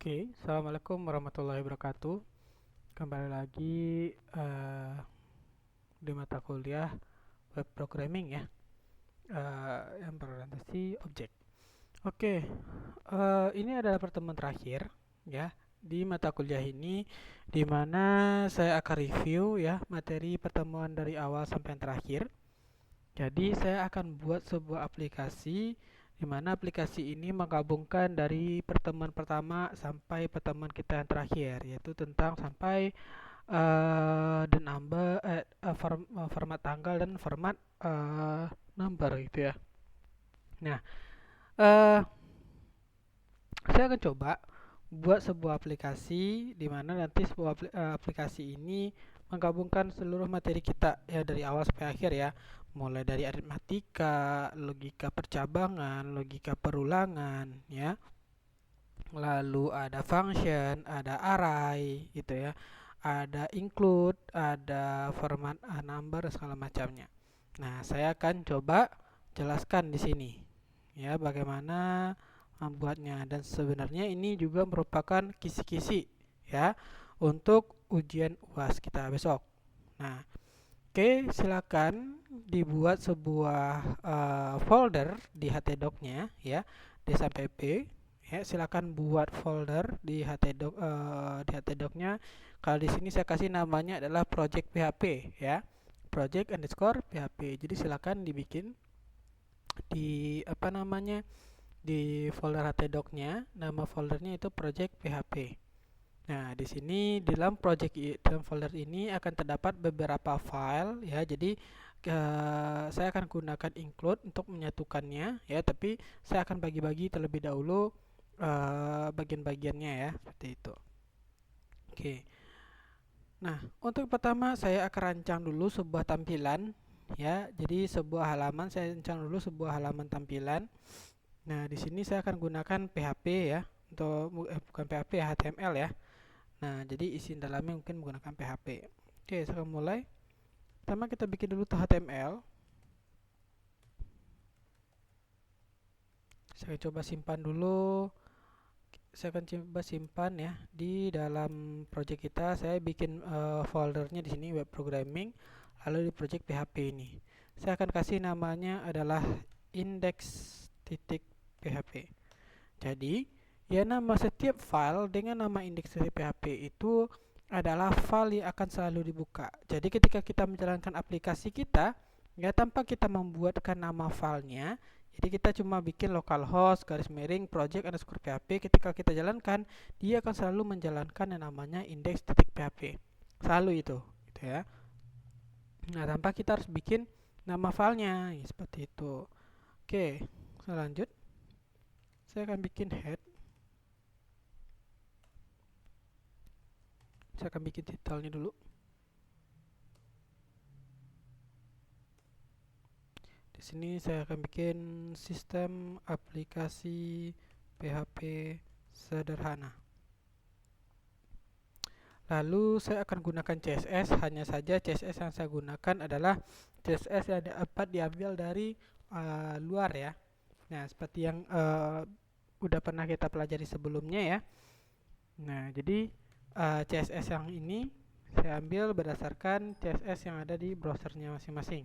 Oke, Assalamualaikum warahmatullahi wabarakatuh. Kembali lagi di mata kuliah web programming ya, yang berorientasi objek. Oke, ini adalah pertemuan terakhir ya di mata kuliah ini, di mana saya akan review ya materi pertemuan dari awal sampai yang terakhir. Jadi saya akan buat sebuah aplikasi di mana aplikasi ini menggabungkan dari pertemuan pertama sampai pertemuan kita yang terakhir, yaitu tentang sampai the number, format tanggal dan format number gitu ya. Nah, eh, saya akan coba buat sebuah aplikasi di mana nanti sebuah aplikasi ini menggabungkan seluruh materi kita ya dari awal sampai akhir ya. Mulai dari aritmatika, logika percabangan, logika perulangan ya. Lalu ada function, ada array gitu ya. Ada include, ada format number segala macamnya. Nah, saya akan coba jelaskan di sini ya bagaimana membuatnya, dan sebenarnya ini juga merupakan kisi-kisi ya untuk ujian UAS kita besok. Nah, oke, silakan dibuat sebuah folder di htdoc-nya ya, D sampai P ya. Silakan buat folder di htdoc-nya. Kalau di sini saya kasih namanya adalah project PHP ya, project underscore PHP. Jadi silakan dibikin di apa namanya, di folder htdoc-nya, nama foldernya itu project PHP. Nah, di sini dalam folder ini akan terdapat beberapa file ya. Jadi saya akan gunakan include untuk menyatukannya ya, tapi saya akan bagi-bagi terlebih dahulu bagian-bagiannya ya, seperti itu. Oke. Nah, untuk pertama saya akan rancang dulu sebuah tampilan ya. Jadi sebuah halaman, saya rancang dulu sebuah halaman tampilan. Nah, di sini saya akan gunakan PHP ya, untuk bukan PHP ya, HTML ya. Nah, jadi isi dalamnya mungkin menggunakan PHP. Oke, saya akan mulai. Pertama kita bikin dulu HTML. Saya coba simpan dulu. Saya akan coba simpan ya di dalam project kita. Saya bikin foldernya di sini web programming, lalu di project PHP ini. Saya akan kasih namanya adalah index.php. Jadi, ya nama setiap file dengan nama index.php itu adalah file yang akan selalu dibuka. Jadi ketika kita menjalankan aplikasi kita, ya tanpa kita membuatkan nama filenya, jadi kita cuma bikin localhost garis miring project underscore php. Ketika kita jalankan, dia akan selalu menjalankan yang namanya index.php. Selalu itu, gitu ya. Nah, tanpa kita harus bikin nama filenya, ya, seperti itu. Oke, lanjut. Saya akan bikin head. Saya akan bikin titelnya dulu. Di sini saya akan bikin sistem aplikasi PHP sederhana. Lalu saya akan gunakan CSS. Hanya saja CSS yang saya gunakan adalah CSS yang dapat diambil dari luar ya. Nah, seperti yang udah pernah kita pelajari sebelumnya ya. Nah, jadi CSS yang ini saya ambil berdasarkan CSS yang ada di browsernya masing-masing.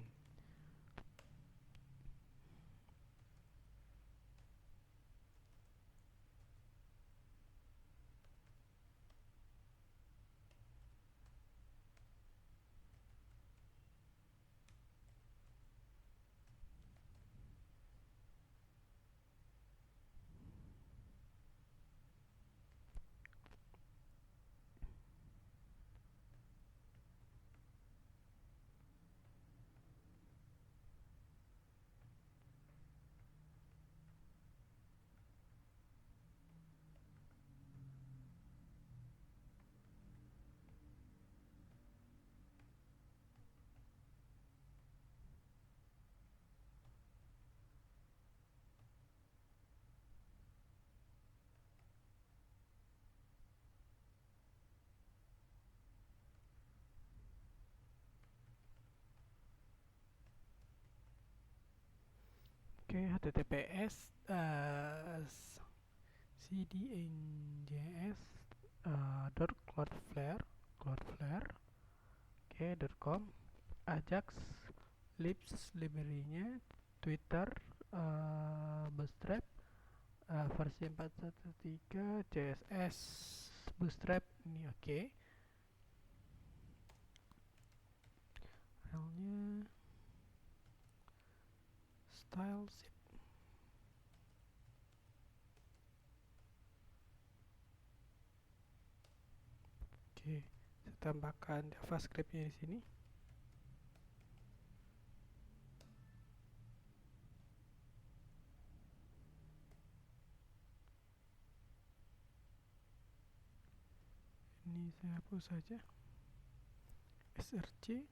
Oke, HTTPS cdnjs dot cloudflare oke .com ajax libs library-nya Twitter Bootstrap versi 4.1.3 CSS Bootstrap ini oke. Filenya style zip. Oke, saya tambahkan JavaScript-nya di sini. Ini saya hapus saja. src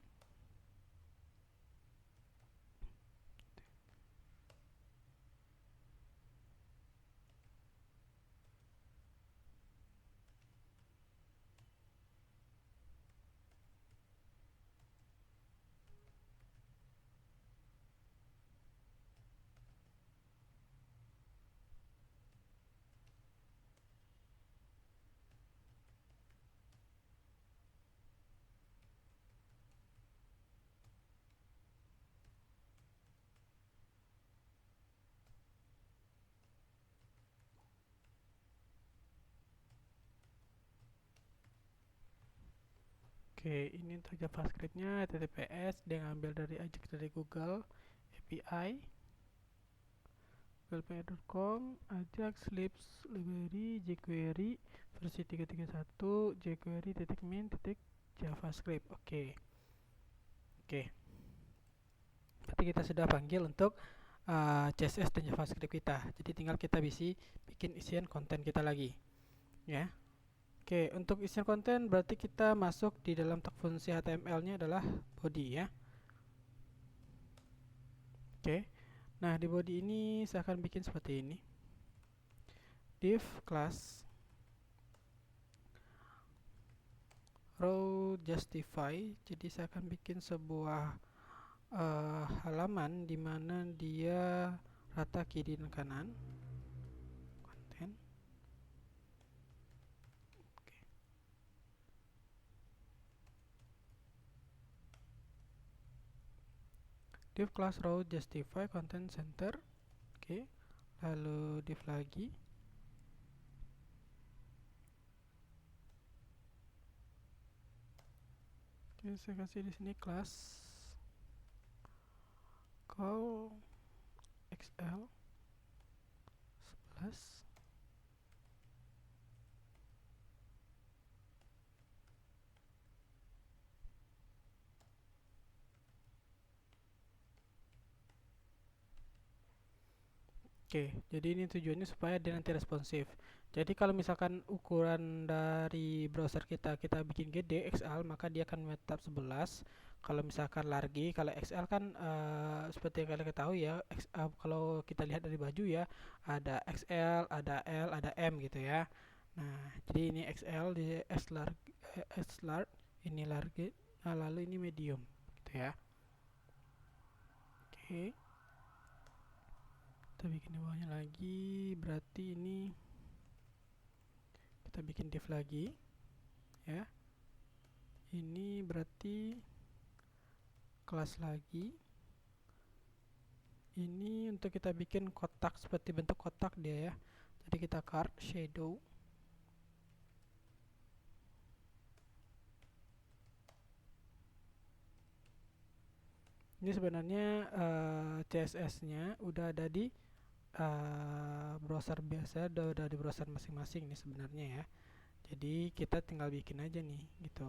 Oke, ini untuk JavaScript-nya HTTPS dia ngambil dari Ajax dari Google API google.com Ajax libs library jQuery versi 3.1 jQuery.min.javascript. Oke. Berarti kita sudah panggil untuk CSS dan JavaScript kita. Jadi tinggal kita bisa bikin isian konten kita lagi, ya. Oke, untuk isian konten berarti kita masuk di dalam tag fungsi HTML-nya adalah body, ya. Oke. Nah, di body ini saya akan bikin seperti ini. Div class row justify. Jadi saya akan bikin sebuah halaman di mana dia rata kiri dan kanan. Konten. Oke. Div class row justify content center. Oke. Lalu div lagi. Oke, saya kasih di sini class call XL 11. Oke, jadi ini tujuannya supaya dia nanti responsif. Jadi kalau misalkan ukuran dari browser kita bikin gede XL, maka dia akan menetap 11. Kalau misalkan large, kalau XL kan seperti yang kalian ketahui ya, kalau kita lihat dari baju ya, ada XL, ada L, ada M gitu ya. Nah, jadi ini XL, di S large, ini large, nah lalu ini medium gitu ya. Oke. Kita bikin di bawahnya lagi, berarti ini kita bikin div lagi ya. Ini berarti kelas lagi. Ini untuk kita bikin kotak seperti bentuk kotak dia ya. Jadi kita card shadow. Ini sebenarnya CSS-nya udah ada di browser biasa, udah di browser masing-masing nih sebenarnya ya. Jadi kita tinggal bikin aja nih gitu.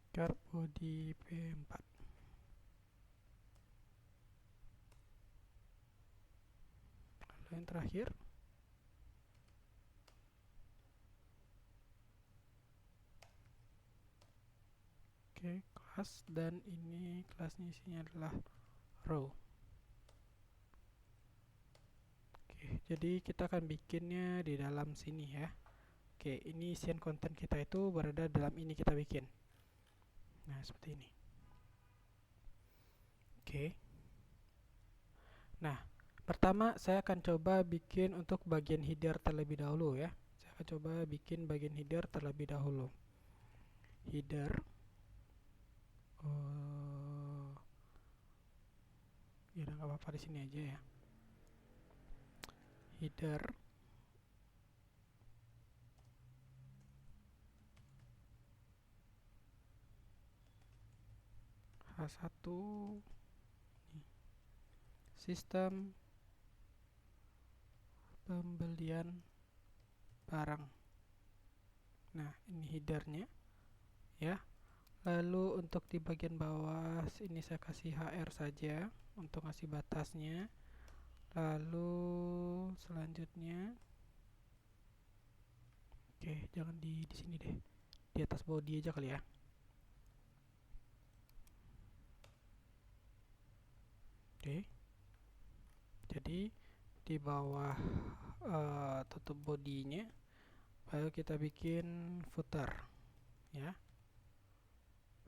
Card body p4. Lalu yang terakhir oke, kelas, dan ini kelasnya isinya adalah row. Oke, jadi kita akan bikinnya di dalam sini ya. Oke, ini isian konten kita itu berada dalam ini kita bikin. Nah, seperti ini. Oke. Nah, pertama saya akan coba bikin untuk bagian header terlebih dahulu ya. Saya akan coba bikin bagian header terlebih dahulu. Header. Ya udah nggak apa-apa di sini aja ya. Header. H1 sistem pembelian barang. Nah, ini headernya ya. Lalu untuk di bagian bawah ini saya kasih HR saja untuk ngasih batasnya. Lalu selanjutnya, oke, jangan di sini deh. Di atas body aja kali ya. Oke. Jadi di bawah tutup bodinya, lalu kita bikin footer ya.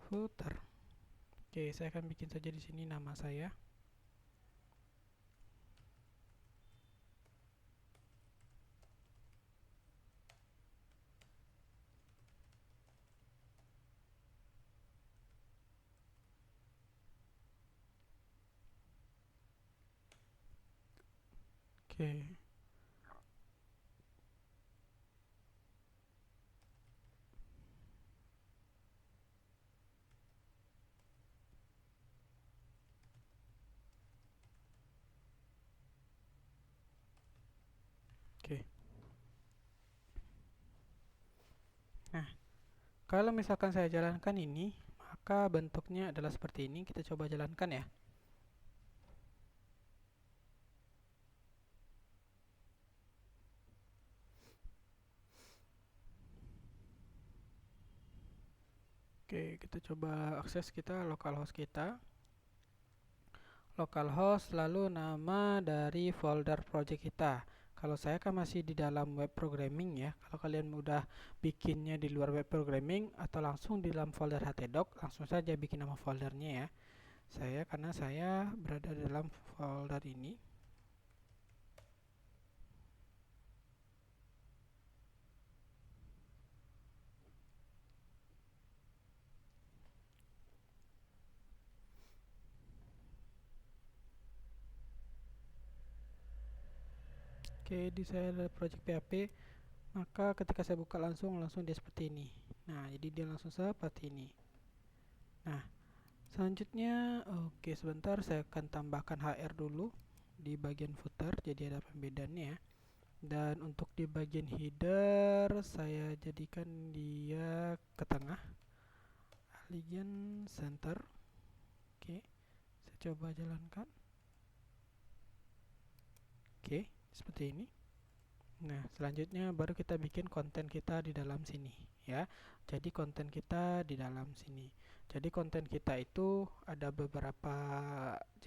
Footer. Oke, saya akan bikin saja di sini nama saya. Oke. Oke. Nah, kalau misalkan saya jalankan ini, maka bentuknya adalah seperti ini. Kita coba jalankan ya. Oke, kita coba akses kita localhost kita. Localhost lalu nama dari folder project kita. Kalau saya kan masih di dalam web programming ya. Kalau kalian udah bikinnya di luar web programming atau langsung di dalam folder htdoc, langsung saja bikin nama foldernya ya. Karena saya berada dalam folder ini. Oke, di saya ada project PHP, maka ketika saya buka langsung dia seperti ini. Nah, jadi dia langsung seperti ini. Nah, selanjutnya, oke sebentar saya akan tambahkan HR dulu di bagian footer, jadi ada pembedaannya ya. Dan untuk di bagian header saya jadikan dia ke tengah, align center. Oke, saya coba jalankan. Oke, seperti ini. Nah, selanjutnya baru kita bikin konten kita di dalam sini ya. Jadi konten kita di dalam sini. Jadi konten kita itu ada beberapa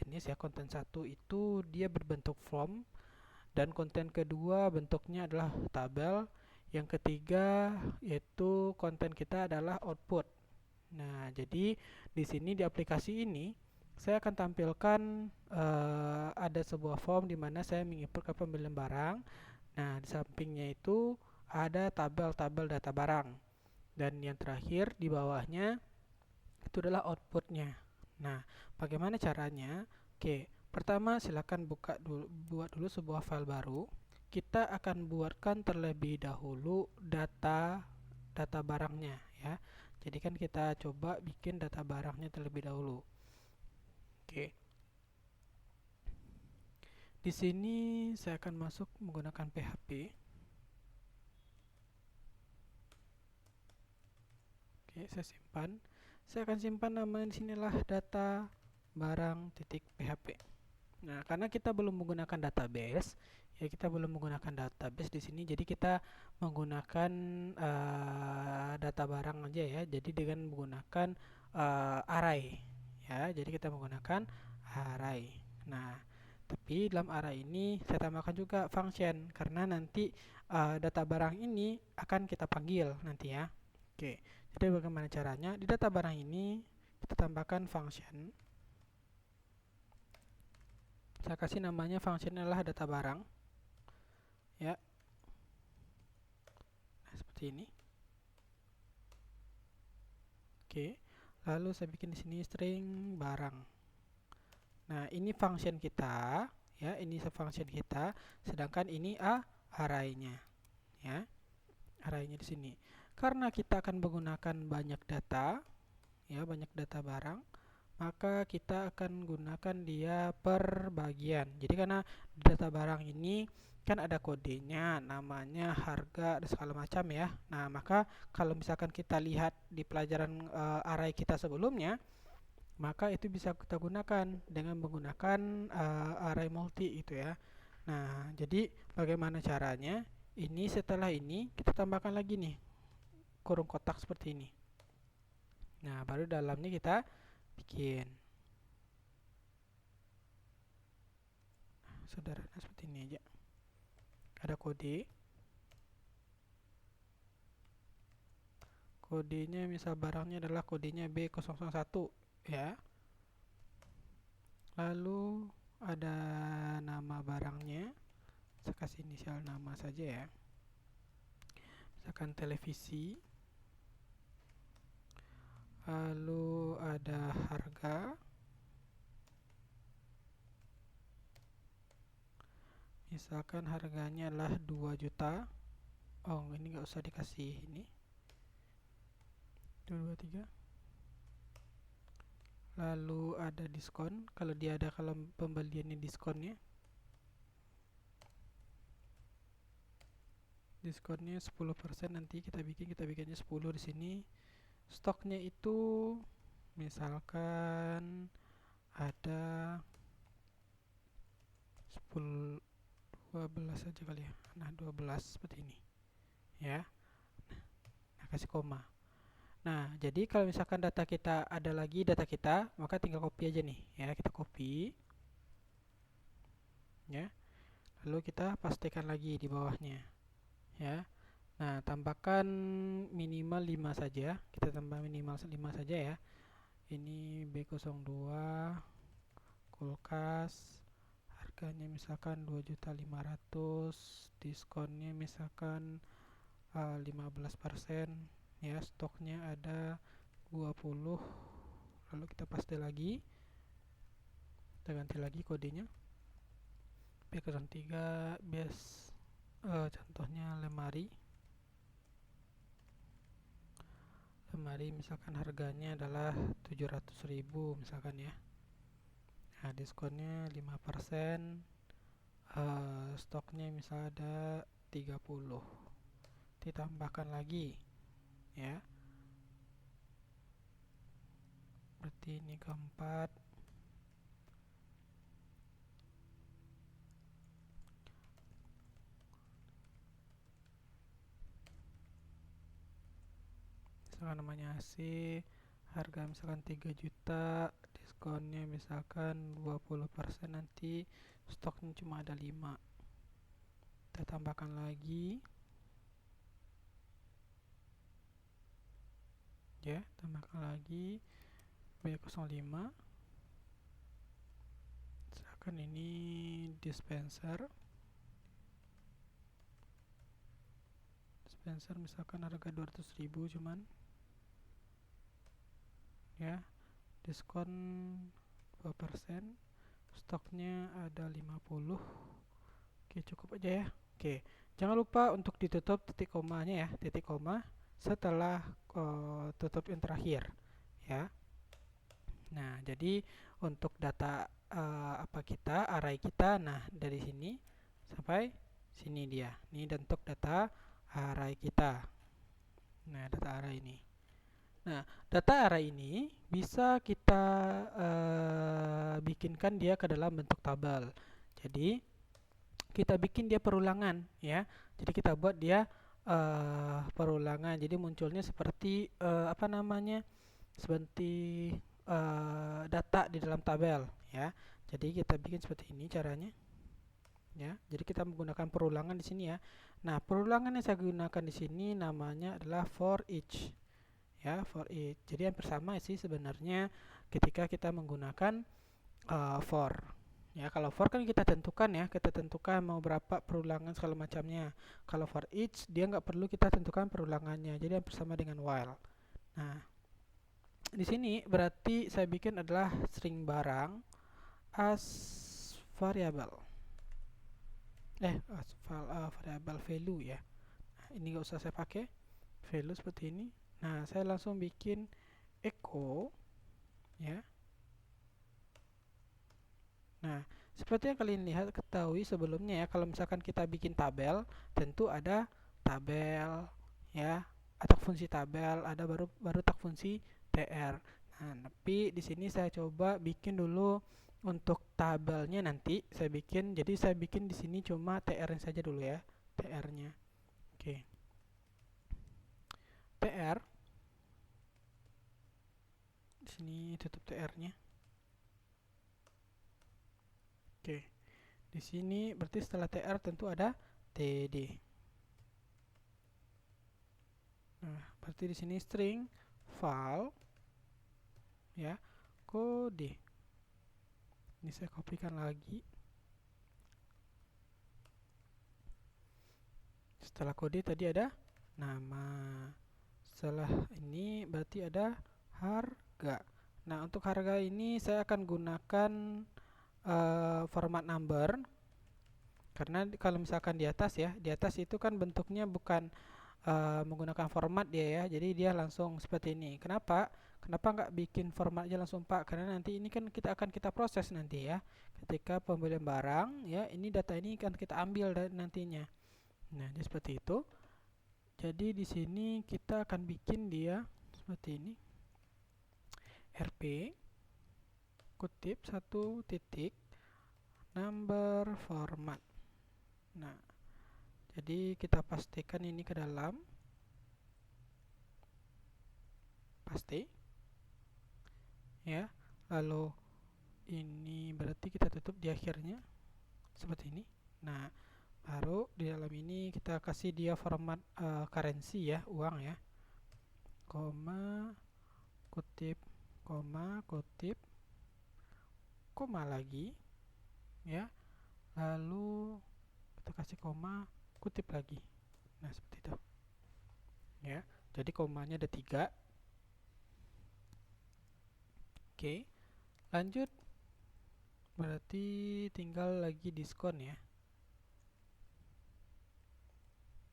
jenis ya. Konten satu itu dia berbentuk form, dan konten kedua bentuknya adalah tabel. Yang ketiga yaitu konten kita adalah output. Nah, jadi di sini di aplikasi ini saya akan tampilkan ada sebuah form di mana saya menginput pembelian barang. Nah, di sampingnya itu ada tabel-tabel data barang. Dan yang terakhir di bawahnya itu adalah outputnya. Nah, bagaimana caranya? Oke, pertama silakan buat dulu sebuah file baru. Kita akan buatkan terlebih dahulu data barangnya ya. Jadi kan kita coba bikin data barangnya terlebih dahulu. Oke. Di sini saya akan masuk menggunakan PHP. Oke, saya simpan. Saya akan simpan nama di sinilah data barang.php. Nah, karena kita belum menggunakan database, ya kita belum menggunakan database di sini. Jadi kita menggunakan data barang aja ya. Jadi dengan menggunakan array, ya. Jadi kita menggunakan array. Nah, Tapi dalam array ini saya tambahkan juga function karena nanti data barang ini akan kita panggil nanti ya. Oke, jadi bagaimana caranya? Di data barang ini kita tambahkan function. Saya kasih namanya function adalah data barang. Ya. Nah, seperti ini. Oke. Lalu saya bikin di sini string barang. Nah, ini function kita, ya, ini function kita, sedangkan ini array-nya, ya. Array-nya di sini. Karena kita akan menggunakan banyak data, ya, banyak data barang, maka kita akan gunakan dia per bagian. Jadi karena data barang ini kan ada kodenya, namanya, harga, dan segala macam ya. Nah, maka kalau misalkan kita lihat di pelajaran array kita sebelumnya, maka itu bisa kita gunakan dengan menggunakan array multi itu ya. Nah, jadi bagaimana caranya? Ini setelah ini kita tambahkan lagi nih kurung kotak seperti ini. Nah, baru dalamnya kita bikin. Sederhana seperti ini aja. Ada kode. Kodenya misal barangnya adalah kodenya B001 ya. Lalu ada nama barangnya. Saya kasih inisial nama saja ya. Misalkan televisi. Lalu ada harga. Misalkan harganya adalah 2 juta. Oh, ini nggak usah dikasih ini. 2, 3. Lalu ada diskon. Kalau dia ada, kalau pembeliannya diskonnya. Diskonnya 10%, nanti kita bikinnya 10 di sini. Stoknya itu misalkan ada 10, 12 saja kali ya. Nah, 12 seperti ini. Ya. Nah, kasih koma. Nah, jadi kalau misalkan data kita ada lagi data kita, maka tinggal copy aja nih. Ya, kita copy. Ya. Lalu kita pastikan lagi di bawahnya. Ya. Nah, tambahkan minimal 5 saja. Kita tambah minimal 5 saja ya. Ini B02 kulkas, harganya misalkan 2.500.000, diskonnya misalkan 15%, ya, stoknya ada 20. Lalu kita paste lagi. Kita ganti lagi kodenya. B03 base, contohnya lemari. Lemari misalkan harganya adalah 700.000 misalkan ya. Nah, diskonnya 5%, stoknya misalnya ada 30. Ditambahkan lagi ya. Berarti ini keempat. Misalkan namanya AC, harga misalkan 3 juta, diskonnya misalkan 20%, nanti stoknya cuma ada 5. Kita tambahkan lagi. Ya, tambahkan lagi B05. Misalkan ini dispenser. Dispenser misalkan harga 200.000 cuman. Ya, diskon 2%, stoknya ada 50. Oke, cukup aja ya. Oke, jangan lupa untuk ditutup titik komanya ya, titik koma setelah tutup yang terakhir ya. Nah, jadi untuk data array kita, nah dari sini sampai sini dia. Ini untuk data array kita. Nah, data array ini. Nah, data array ini bisa kita bikinkan dia ke dalam bentuk tabel. Jadi kita bikin dia perulangan ya. Jadi kita buat dia perulangan. Jadi munculnya seperti seperti data di dalam tabel ya. Jadi kita bikin seperti ini caranya ya. Jadi kita menggunakan perulangan di sini ya. Nah, perulangan yang saya gunakan di sini namanya adalah for each ya, for each. Jadi hampir sama sih sebenarnya ketika kita menggunakan for ya. Kalau for kan kita tentukan ya, kita tentukan mau berapa perulangan segala macamnya. Kalau for each dia nggak perlu kita tentukan perulangannya, jadi hampir sama dengan while. Nah, di sini berarti saya bikin adalah string barang as variable variable value ya. Nah, ini nggak usah saya pakai value seperti ini. Nah, saya langsung bikin echo ya. Nah, seperti yang kalian lihat ketahui sebelumnya ya, kalau misalkan kita bikin tabel, tentu ada tabel ya, atau fungsi tabel, ada baru tak fungsi tr. Nah, tapi di sini saya coba bikin dulu untuk tabelnya nanti saya bikin. Jadi saya bikin di sini cuma tr-nya saja dulu ya, tr-nya. Oke. tr di sini tutup tr-nya. Oke. Di sini berarti setelah tr tentu ada td. Nah, berarti di sini string file ya, kode. Ini saya kopikan lagi. Setelah kode tadi ada nama. Setelah ini berarti ada harga. Nah, untuk harga ini saya akan gunakan format number. Karena kalau misalkan di atas ya, di atas itu kan bentuknya bukan menggunakan format dia ya, jadi dia langsung seperti ini. Kenapa nggak bikin format aja langsung Pak? Karena nanti ini kan kita proses nanti ya, ketika pembelian barang ya, ini data ini kan kita ambil nantinya. Nah, jadi seperti itu. Jadi di sini kita akan bikin dia seperti ini, rp kutip 1 titik number format. Nah, jadi kita pastikan ini ke dalam, paste ya. Lalu ini berarti kita tutup di akhirnya seperti ini. Nah, baru di dalam ini kita kasih dia format currency ya, uang ya, koma kutip koma lagi ya, lalu kita kasih koma kutip lagi. Nah, seperti itu ya. Jadi komanya ada 3. Oke, lanjut. Berarti tinggal lagi diskon ya.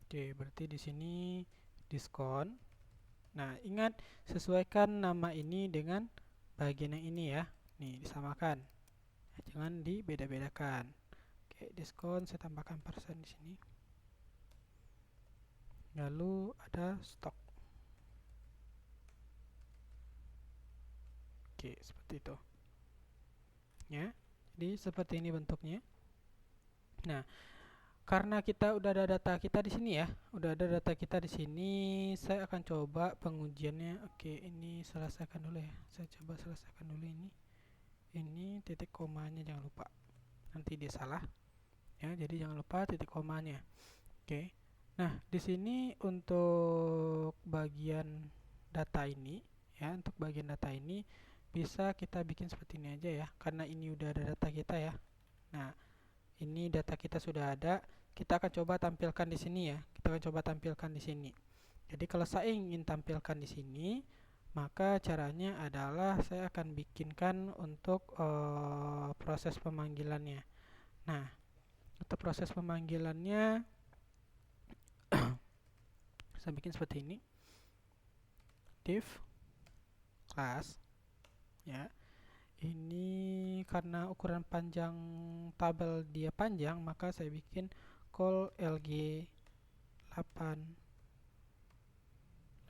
Oke, berarti di sini diskon. Nah, ingat sesuaikan nama ini dengan bagian yang ini ya. Nih, disamakan. Jangan dibeda-bedakan. Oke, diskon saya tambahkan persen di sini. Lalu ada stok. Oke, seperti itu. Ya. Jadi seperti ini bentuknya. Nah, karena kita udah ada data kita di sini ya, saya akan coba pengujiannya. Oke, ini selesaikan dulu ya. Saya coba selesaikan dulu ini. Ini titik komanya jangan lupa. Nanti dia salah. Ya, jadi jangan lupa titik komanya. Oke. Nah, di sini untuk bagian data ini ya, bisa kita bikin seperti ini aja ya, karena ini udah ada data kita ya. Nah, ini data kita sudah ada. Kita akan coba tampilkan di sini ya. Jadi kalau saya ingin tampilkan di sini, maka caranya adalah saya akan bikinkan untuk proses pemanggilannya. Nah, untuk proses pemanggilannya saya bikin seperti ini. Div class ya. Ini karena ukuran panjang tabel dia panjang, maka saya bikin call lg8.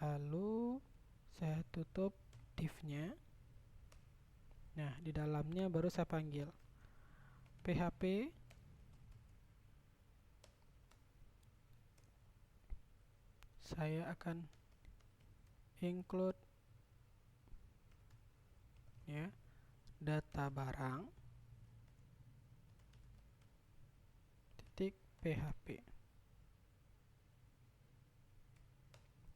Lalu saya tutup div-nya. Nah, di dalamnya baru saya panggil php saya akan include ya, data barang titik PHP.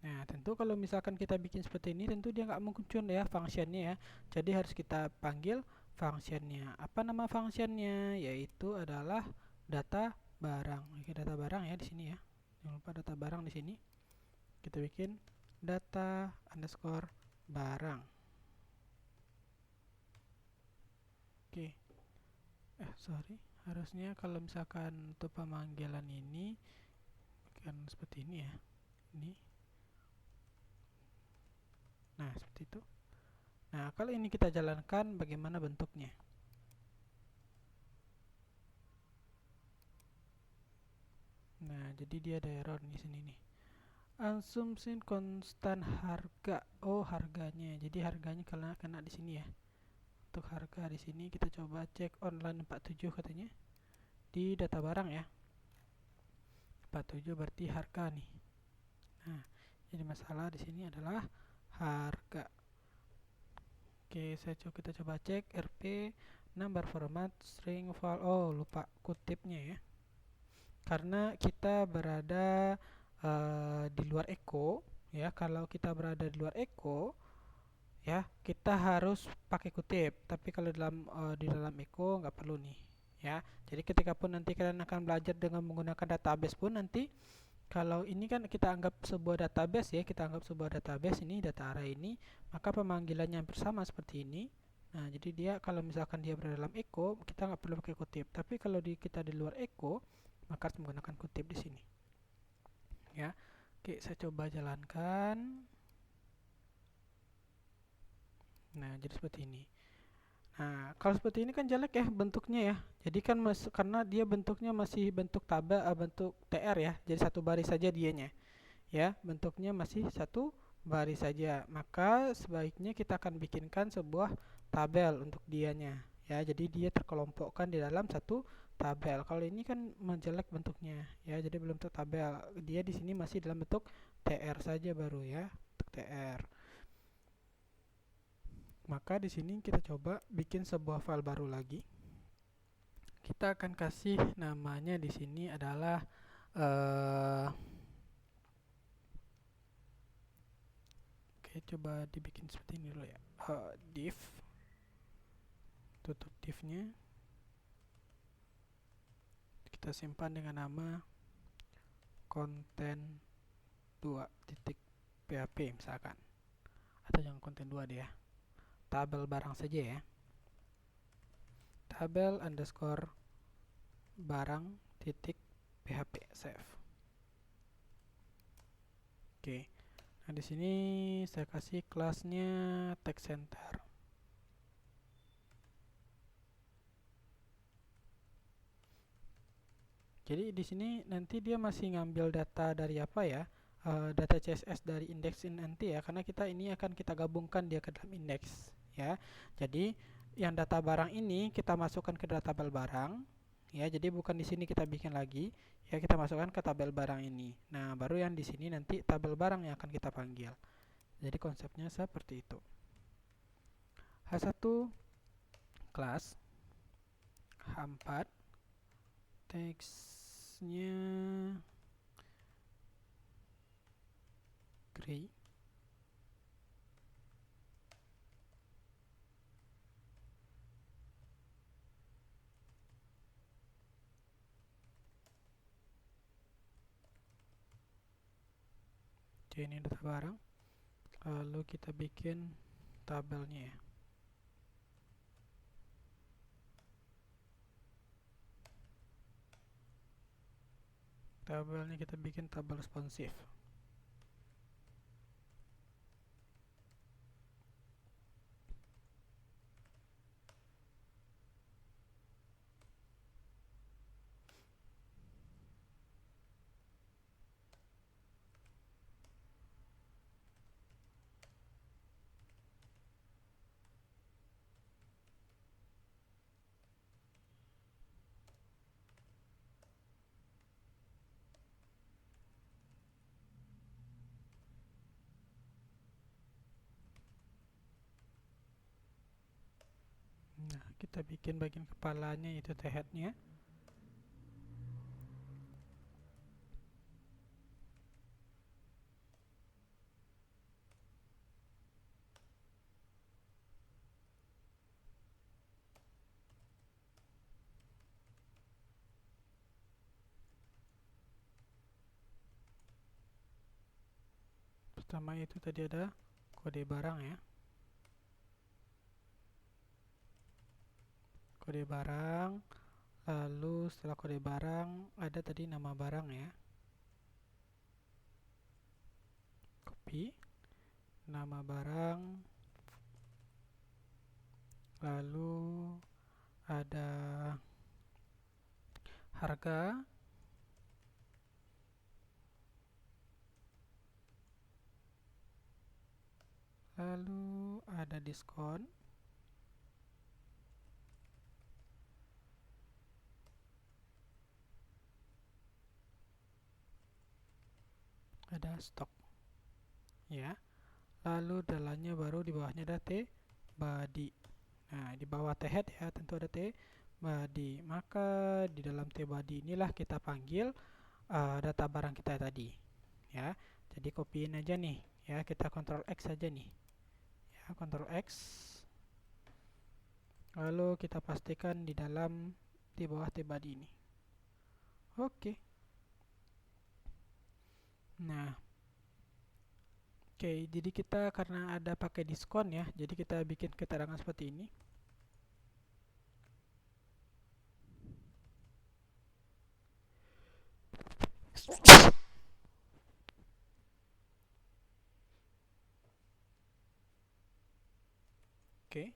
Nah, tentu kalau misalkan kita bikin seperti ini, tentu dia nggak muncul ya fungsinya ya. Jadi harus kita panggil fungsinya. Apa nama fungsinya? Yaitu adalah data barang. Oke, data barang ya di sini ya. Jangan lupa data barang di sini. Kita bikin data underscore barang. Oke. Sorry. Harusnya kalau misalkan untuk pemanggilan ini bukan seperti ini ya. Ini. Nah, seperti itu. Nah, kalau ini kita jalankan, bagaimana bentuknya? Nah, jadi dia ada error di sini nih. Assumption konstan harga. Oh, harganya. Jadi harganya kena di sini ya. Untuk harga di sini kita coba cek online 47 katanya. Di data barang ya. 47 berarti harga nih. Nah, jadi masalah di sini adalah harga. Oke, kita coba cek RP number format string file. Oh, lupa kutipnya ya. Karena kita berada di luar echo ya. Kalau kita berada di luar echo ya, kita harus pakai kutip. Tapi kalau di dalam echo nggak perlu nih ya. Jadi ketika pun nanti kalian akan belajar dengan menggunakan database pun nanti, kalau ini kan kita anggap sebuah database ya, kita anggap sebuah database ini, data array ini, maka pemanggilannya hampir sama seperti ini. Nah, jadi dia kalau misalkan dia berada dalam echo, kita nggak perlu pakai kutip. Tapi kalau kita di luar echo, maka harus menggunakan kutip di sini. Ya, oke, saya coba jalankan. Nah, jadi seperti ini. Nah, kalau seperti ini kan jelek ya bentuknya ya. Jadi kan karena dia bentuknya masih bentuk tabel, bentuk TR ya. Jadi satu baris saja dianya. Ya, bentuknya masih satu baris saja. Maka sebaiknya kita akan bikinkan sebuah tabel untuk dianya. Ya, jadi dia terkelompokkan di dalam satu tabel. Kalau ini kan menjelek bentuknya. Ya, jadi belum bentuk tabel. Dia di sini masih dalam bentuk TR saja baru ya, bentuk TR. Maka di sini kita coba bikin sebuah file baru lagi. Kita akan kasih namanya di sini adalah oke, coba dibikin seperti ini dulu ya. Div. Tutup divnya. Kita simpan dengan nama konten 2.php misalkan. Atau jangan konten 2 deh ya. Tabel barang saja ya. Tabel underscore barang titik php save. Oke. Nah, di sini saya kasih kelasnya text center. Jadi di sini nanti dia masih ngambil data dari apa ya? Data CSS dari index nanti ya, karena ini akan kita gabungkan dia ke dalam index ya. Jadi yang data barang ini kita masukkan ke tabel barang ya. Jadi bukan di sini kita bikin lagi ya, kita masukkan ke tabel barang ini. Nah, baru yang di sini nanti tabel barang yang akan kita panggil. Jadi konsepnya seperti itu. H1 kelas, H4 teksnya gray, jadi ini data barang. Lalu kita bikin tabelnya ya. Tabelnya kita bikin tabel responsif. kita bikin bagian kepalanya yaitu the head-nya. Pertama itu tadi ada kode barang ya. Kode barang, lalu setelah kode barang ada tadi nama barang ya. Copy nama barang, lalu ada harga, lalu ada diskon, ada stok ya. Lalu dalamnya baru di bawahnya ada T body. Nah, di bawah T head ya tentu ada T body. Maka di dalam T body inilah kita panggil data barang kita tadi ya. Jadi copyin aja nih ya, kita Ctrl X saja nih ya, Ctrl X, lalu kita pastikan di dalam di bawah T body ini. Oke. Nah, oke, jadi kita karena ada pakai diskon ya, jadi kita bikin keterangan seperti ini. Oke.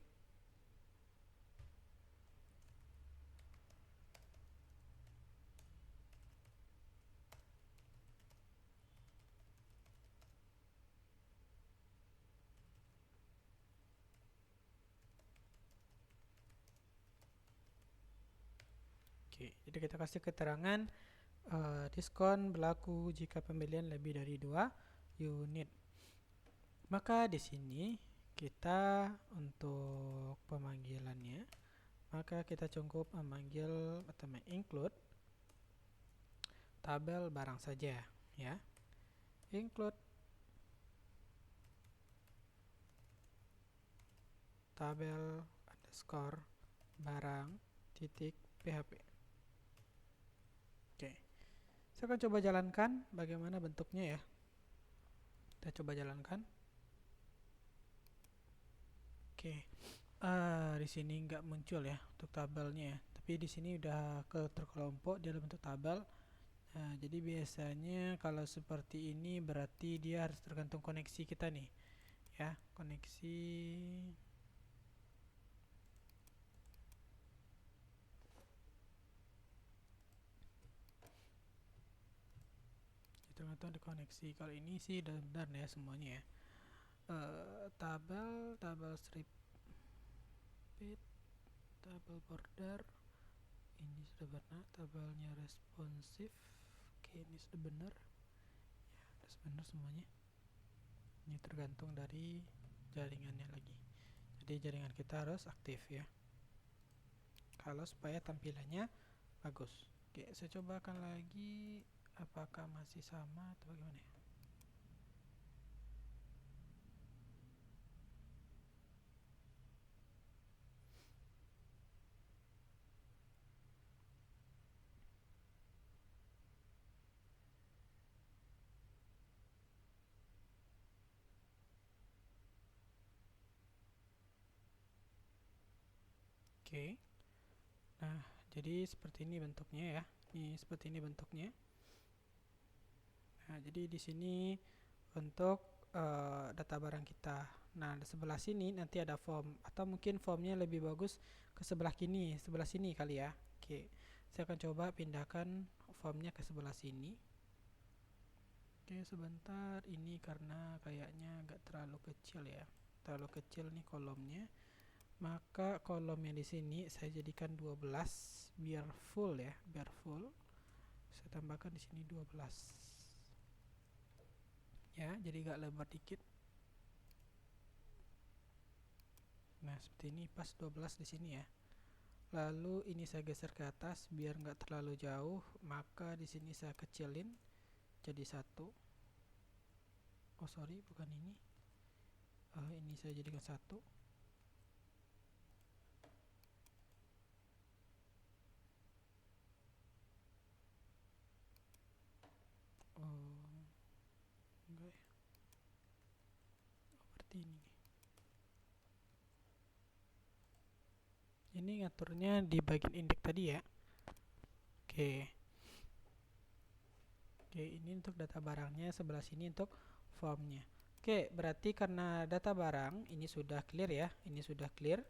Oke, jadi kita kasih keterangan diskon berlaku jika pembelian lebih dari 2 unit. Maka di sini kita untuk pemanggilannya, maka kita cukup memanggil atau include tabel barang saja ya. Include tabel underscore barang titik php. Oke, saya akan coba jalankan bagaimana bentuknya ya. Kita coba jalankan. Oke, di sini nggak muncul ya untuk tabelnya ya, tapi di sini udah terkelompok dalam bentuk tabel. Nah, jadi biasanya kalau seperti ini berarti dia harus tergantung koneksi kita nih ya, koneksi tergantung di koneksi. Kalau ini sih udah benar ya semuanya ya. Tabel strip bit, tabel border ini sudah benar, tabelnya responsif. Oke, ini sudah benar ya, sudah benar semuanya. Ini tergantung dari jaringannya lagi, jadi jaringan kita harus aktif ya kalau supaya tampilannya bagus. Oke, saya cobakan lagi apakah masih sama atau bagaimana ya. Oke. Nah, jadi seperti ini bentuknya ya. Ini seperti ini bentuknya. Nah, jadi di sini untuk data barang kita. Nah, di sebelah sini nanti ada form, atau mungkin formnya lebih bagus ke sebelah sini kali ya. Oke, saya akan coba pindahkan formnya ke sebelah sini. Oke, sebentar, ini karena kayaknya agak terlalu kecil ya, terlalu kecil nih kolomnya. Maka kolomnya di sini saya jadikan 12 biar full ya, biar full. Saya tambahkan di sini 12. Ya, jadi agak lebar dikit. Nah, seperti ini pas 12 di sini ya. Lalu ini saya geser ke atas biar nggak terlalu jauh, maka di sini saya kecilin jadi 1. Oh sorry, bukan ini. Ini saya jadikan 1. Oh, enggak ya. Berarti ini. Ini ngaturnya di bagian indeks tadi ya. Oke. Oke, ini untuk data barangnya, sebelah sini untuk formnya. Oke, berarti karena data barang ini sudah clear ya. Ini sudah clear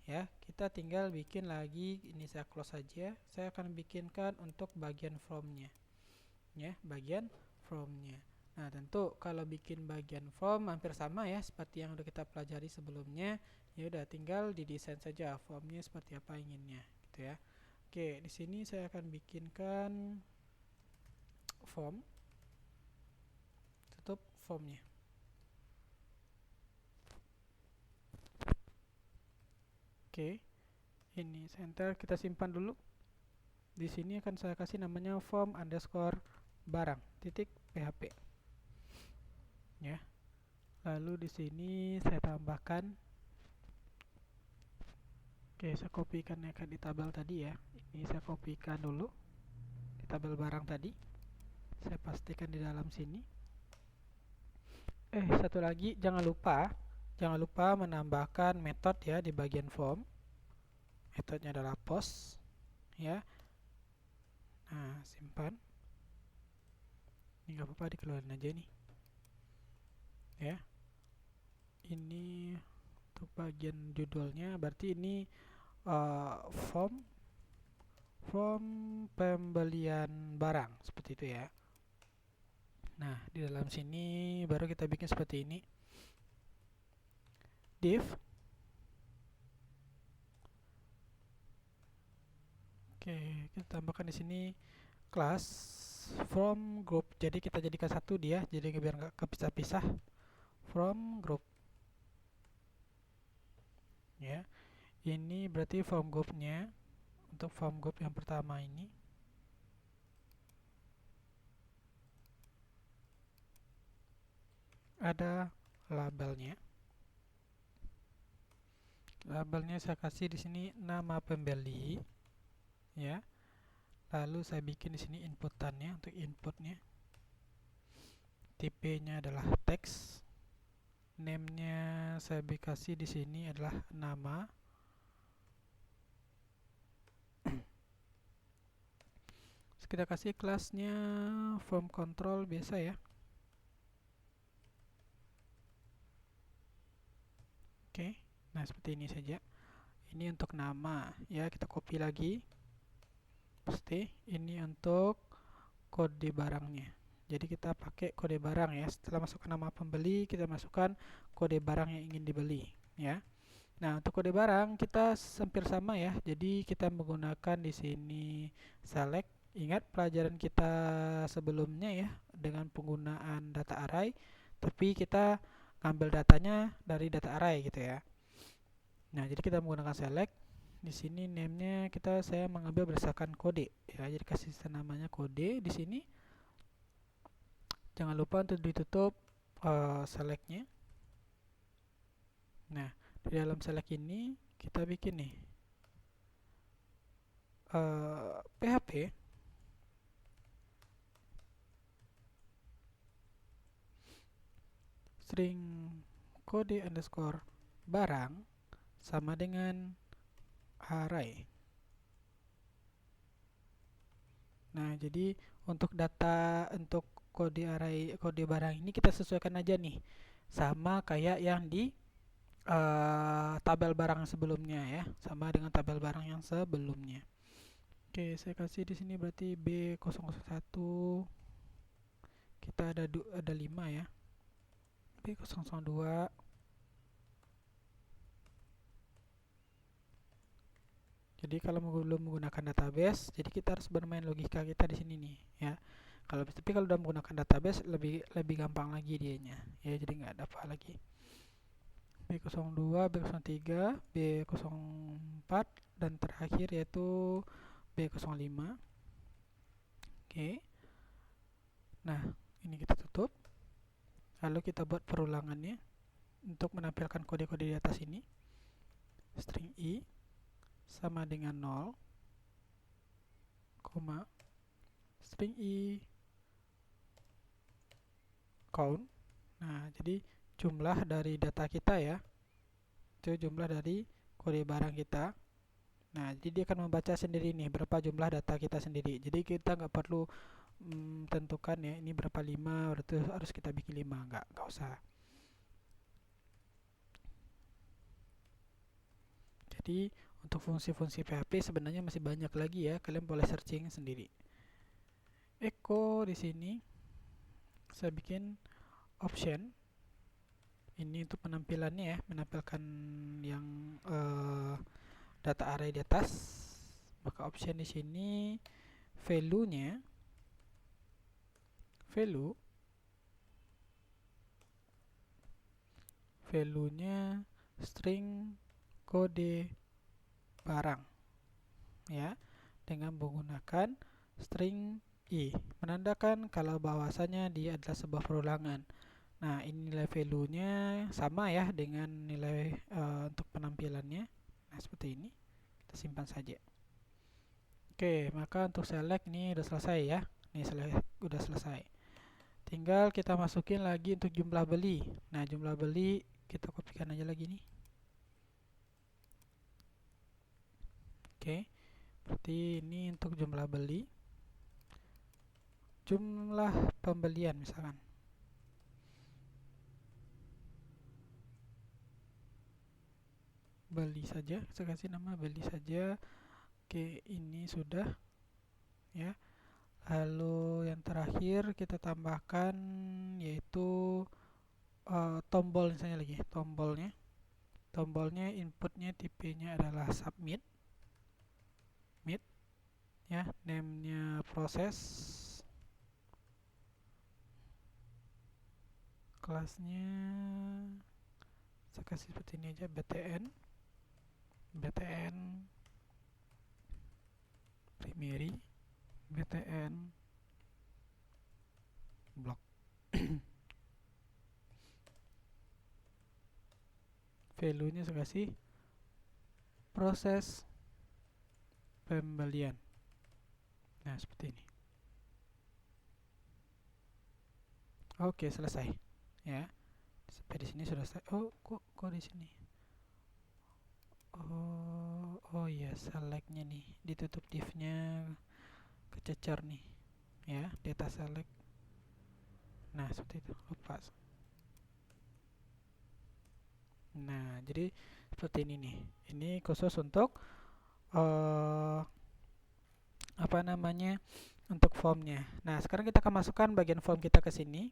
ya. Kita tinggal bikin lagi, ini saya close saja. Saya akan bikinkan untuk bagian formnya. Ya, bagian formnya. Nah, tentu kalau bikin bagian form hampir sama ya seperti yang sudah kita pelajari sebelumnya. Ya udah tinggal didesain saja formnya seperti apa inginnya, gitu ya. Oke, di sini saya akan bikinkan form. Tutup formnya. Oke. Ini center, kita simpan dulu. Di sini akan saya kasih namanya form underscore barang titik php. Ya. Lalu di sini saya tambahkan. Oke, saya kopikan ya di tabel tadi ya. Ini saya kopikan dulu di tabel barang tadi. Saya pastikan di dalam sini. Satu lagi, jangan lupa menambahkan metode ya di bagian form. Metodenya adalah post ya. Nah, simpan. Ini nggak apa-apa, dikeluarin aja nih. Ya. Ini untuk bagian judulnya, berarti ini form pembelian barang seperti itu ya. Nah, di dalam sini baru kita bikin seperti ini. Div. Oke, kita tambahkan di sini class from group. Jadi kita jadikan satu dia, jadi biar nggak kepisah-pisah. From group. Ya. Ini berarti form groupnya. Untuk form group yang pertama ini. Ada labelnya. Labelnya saya kasih di sini nama pembeli. Ya. Lalu saya bikin di sini inputannya untuk inputnya. Tipenya adalah teks. Name-nya saya kasih di sini adalah nama. Kita kasih kelasnya form control biasa ya. Oke, nah seperti ini saja. Ini untuk nama ya, kita copy lagi. Paste. Ini untuk kode barangnya. Jadi kita pakai kode barang ya. Setelah masukkan nama pembeli, kita masukkan kode barang yang ingin dibeli ya. Nah, untuk kode barang kita hampir sama ya. Jadi kita menggunakan di sini select. Ingat pelajaran kita sebelumnya ya, dengan penggunaan data array, tapi kita ngambil datanya dari data array gitu ya. Nah, jadi kita menggunakan select. Di sini name-nya saya mengambil berdasarkan kode ya. Jadi kasih namanya kode di sini. Jangan lupa untuk ditutup select-nya. Nah, di dalam select ini kita bikin nih PHP string kode underscore barang sama dengan array. Nah, jadi untuk data untuk kode array, kode barang ini kita sesuaikan aja nih sama kayak yang di tabel barang sebelumnya ya, sama dengan tabel barang yang sebelumnya. Oke, saya kasih di sini berarti B001. Kita ada 5 ya. B002. Jadi kalau belum menggunakan database, jadi kita harus bermain logika kita di sini nih ya. Tapi kalau udah menggunakan database lebih gampang lagi dianya ya, jadi nggak ada apa lagi. B02, B03, B04, dan terakhir yaitu B05. Oke. Nah, ini kita tutup. Lalu kita buat perulangannya untuk menampilkan kode-kode di atas ini. String i sama dengan 0, string i count. Nah, jadi jumlah dari data kita ya, itu jumlah dari kode barang kita. Nah, jadi dia akan membaca sendiri nih berapa jumlah data kita sendiri. Jadi kita nggak perlu tentukan ya ini berapa 5, berarti harus kita bikin 5, nggak usah. Jadi untuk fungsi-fungsi PHP sebenarnya masih banyak lagi ya, kalian boleh searching sendiri. Echo di sini saya bikin option. Ini untuk penampilannya ya, menampilkan yang data array di atas. Maka option di sini value-nya string kode barang ya, dengan menggunakan string i, menandakan kalau bahwasanya dia adalah sebuah perulangan. Nah, ini nilai value-nya sama ya dengan nilai untuk penampilannya. Nah, seperti ini. Kita simpan saja. Oke, maka untuk select ini udah selesai ya. Ini udah selesai. Tinggal kita masukin lagi untuk jumlah beli. Nah, jumlah beli kita kopikan aja lagi nih. Oke, berarti ini untuk jumlah beli. Jumlah pembelian misalkan. Beli saja, saya kasih nama beli saja. Oke, ini sudah ya. Lalu yang terakhir kita tambahkan yaitu tombol misalnya lagi. Tombolnya inputnya tipenya adalah submit ya, name-nya proses, kelasnya saya kasih seperti ini aja, btn primary, btn block. Value-nya saya kasih proses pembelian. Nah, seperti ini. Oke, selesai ya. Sampai di sini sudah selesai. Oh, kok di sini? Oh iya, select-nya nih ditutup div-nya, kececer nih ya, data select. Nah, seperti itu, lupa. Nah, jadi seperti ini nih. Ini khusus untuk apa namanya, untuk formnya. Nah, sekarang kita akan masukkan bagian form kita ke sini.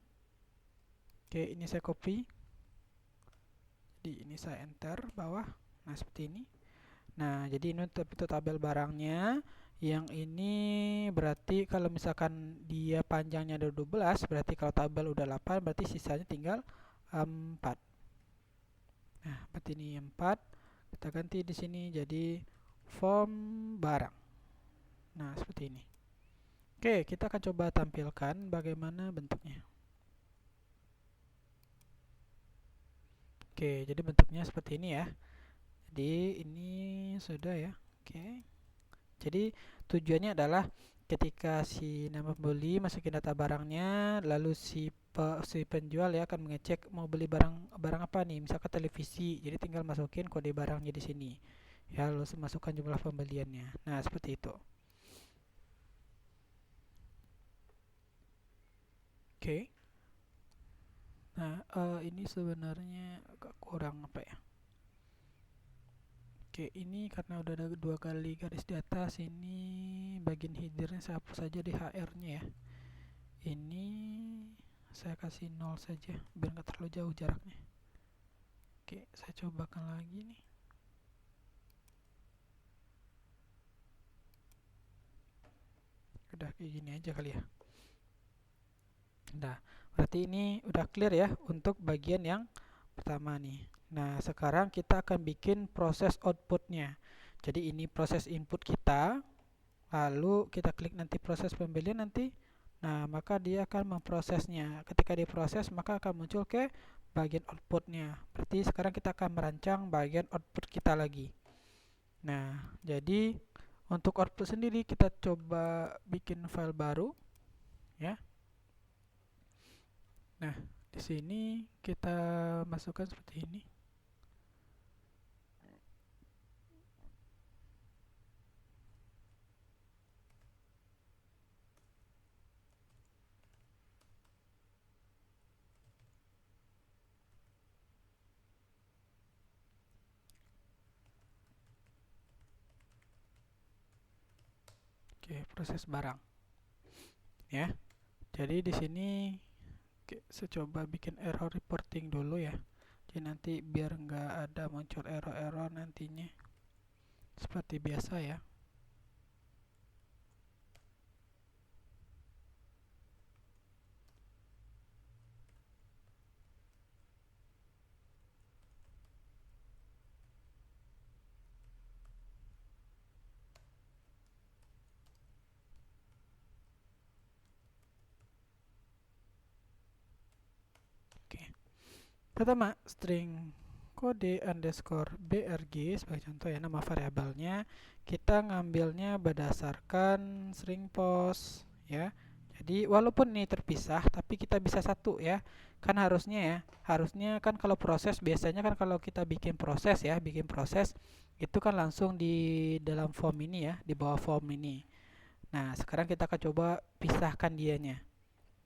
Oke, ini saya copy. Jadi ini saya enter bawah. Nah, seperti ini. Nah, jadi ini itu tabel barangnya. Yang ini berarti kalau misalkan dia panjangnya ada 12, berarti kalau tabel udah 8, berarti sisanya tinggal 4. Nah, berarti ini 4. Kita ganti di sini jadi form barang. Nah, seperti ini. Oke, kita akan coba tampilkan bagaimana bentuknya. Oke, jadi bentuknya seperti ini ya. Jadi ini sudah ya. Oke. Jadi tujuannya adalah ketika si nama pembeli masukin data barangnya, lalu si penjual ya akan mengecek mau beli barang apa nih, misalkan televisi. Jadi tinggal masukin kode barangnya di sini. Ya, lalu masukkan jumlah pembeliannya. Nah, seperti itu. Oke. Nah, ini sebenarnya agak kurang apa ya? Oke, ini karena udah ada 2 kali garis di atas, ini bagian headernya saya hapus saja di HR-nya ya. Ini saya kasih 0 saja biar nggak terlalu jauh jaraknya. Oke, saya cobakan lagi nih. Udah kayak gini aja kali ya. Nah, berarti ini udah clear ya untuk bagian yang pertama nih. Nah, sekarang kita akan bikin proses outputnya. Jadi ini proses input kita, lalu kita klik nanti proses pembelian nanti. Nah, maka dia akan memprosesnya. Ketika diproses, maka akan muncul ke bagian outputnya. Berarti sekarang kita akan merancang bagian output kita lagi. Nah, jadi untuk output sendiri kita coba bikin file baru, ya. Nah, di sini kita masukkan seperti ini. Oke, proses barang. Ya. Jadi di sini saya coba bikin error reporting dulu ya. Jadi nanti biar nggak ada muncul error-error nantinya. Seperti biasa ya. Oke. Pertama, string kode underscore brg sebagai contoh ya, nama variabelnya kita ngambilnya berdasarkan string post ya. Jadi walaupun ini terpisah tapi kita bisa satu ya. Kan harusnya kan kalau proses biasanya kan kalau kita bikin proses ya, bikin proses itu kan langsung di dalam form ini ya, di bawah form ini. Nah, sekarang kita akan coba pisahkan dianya.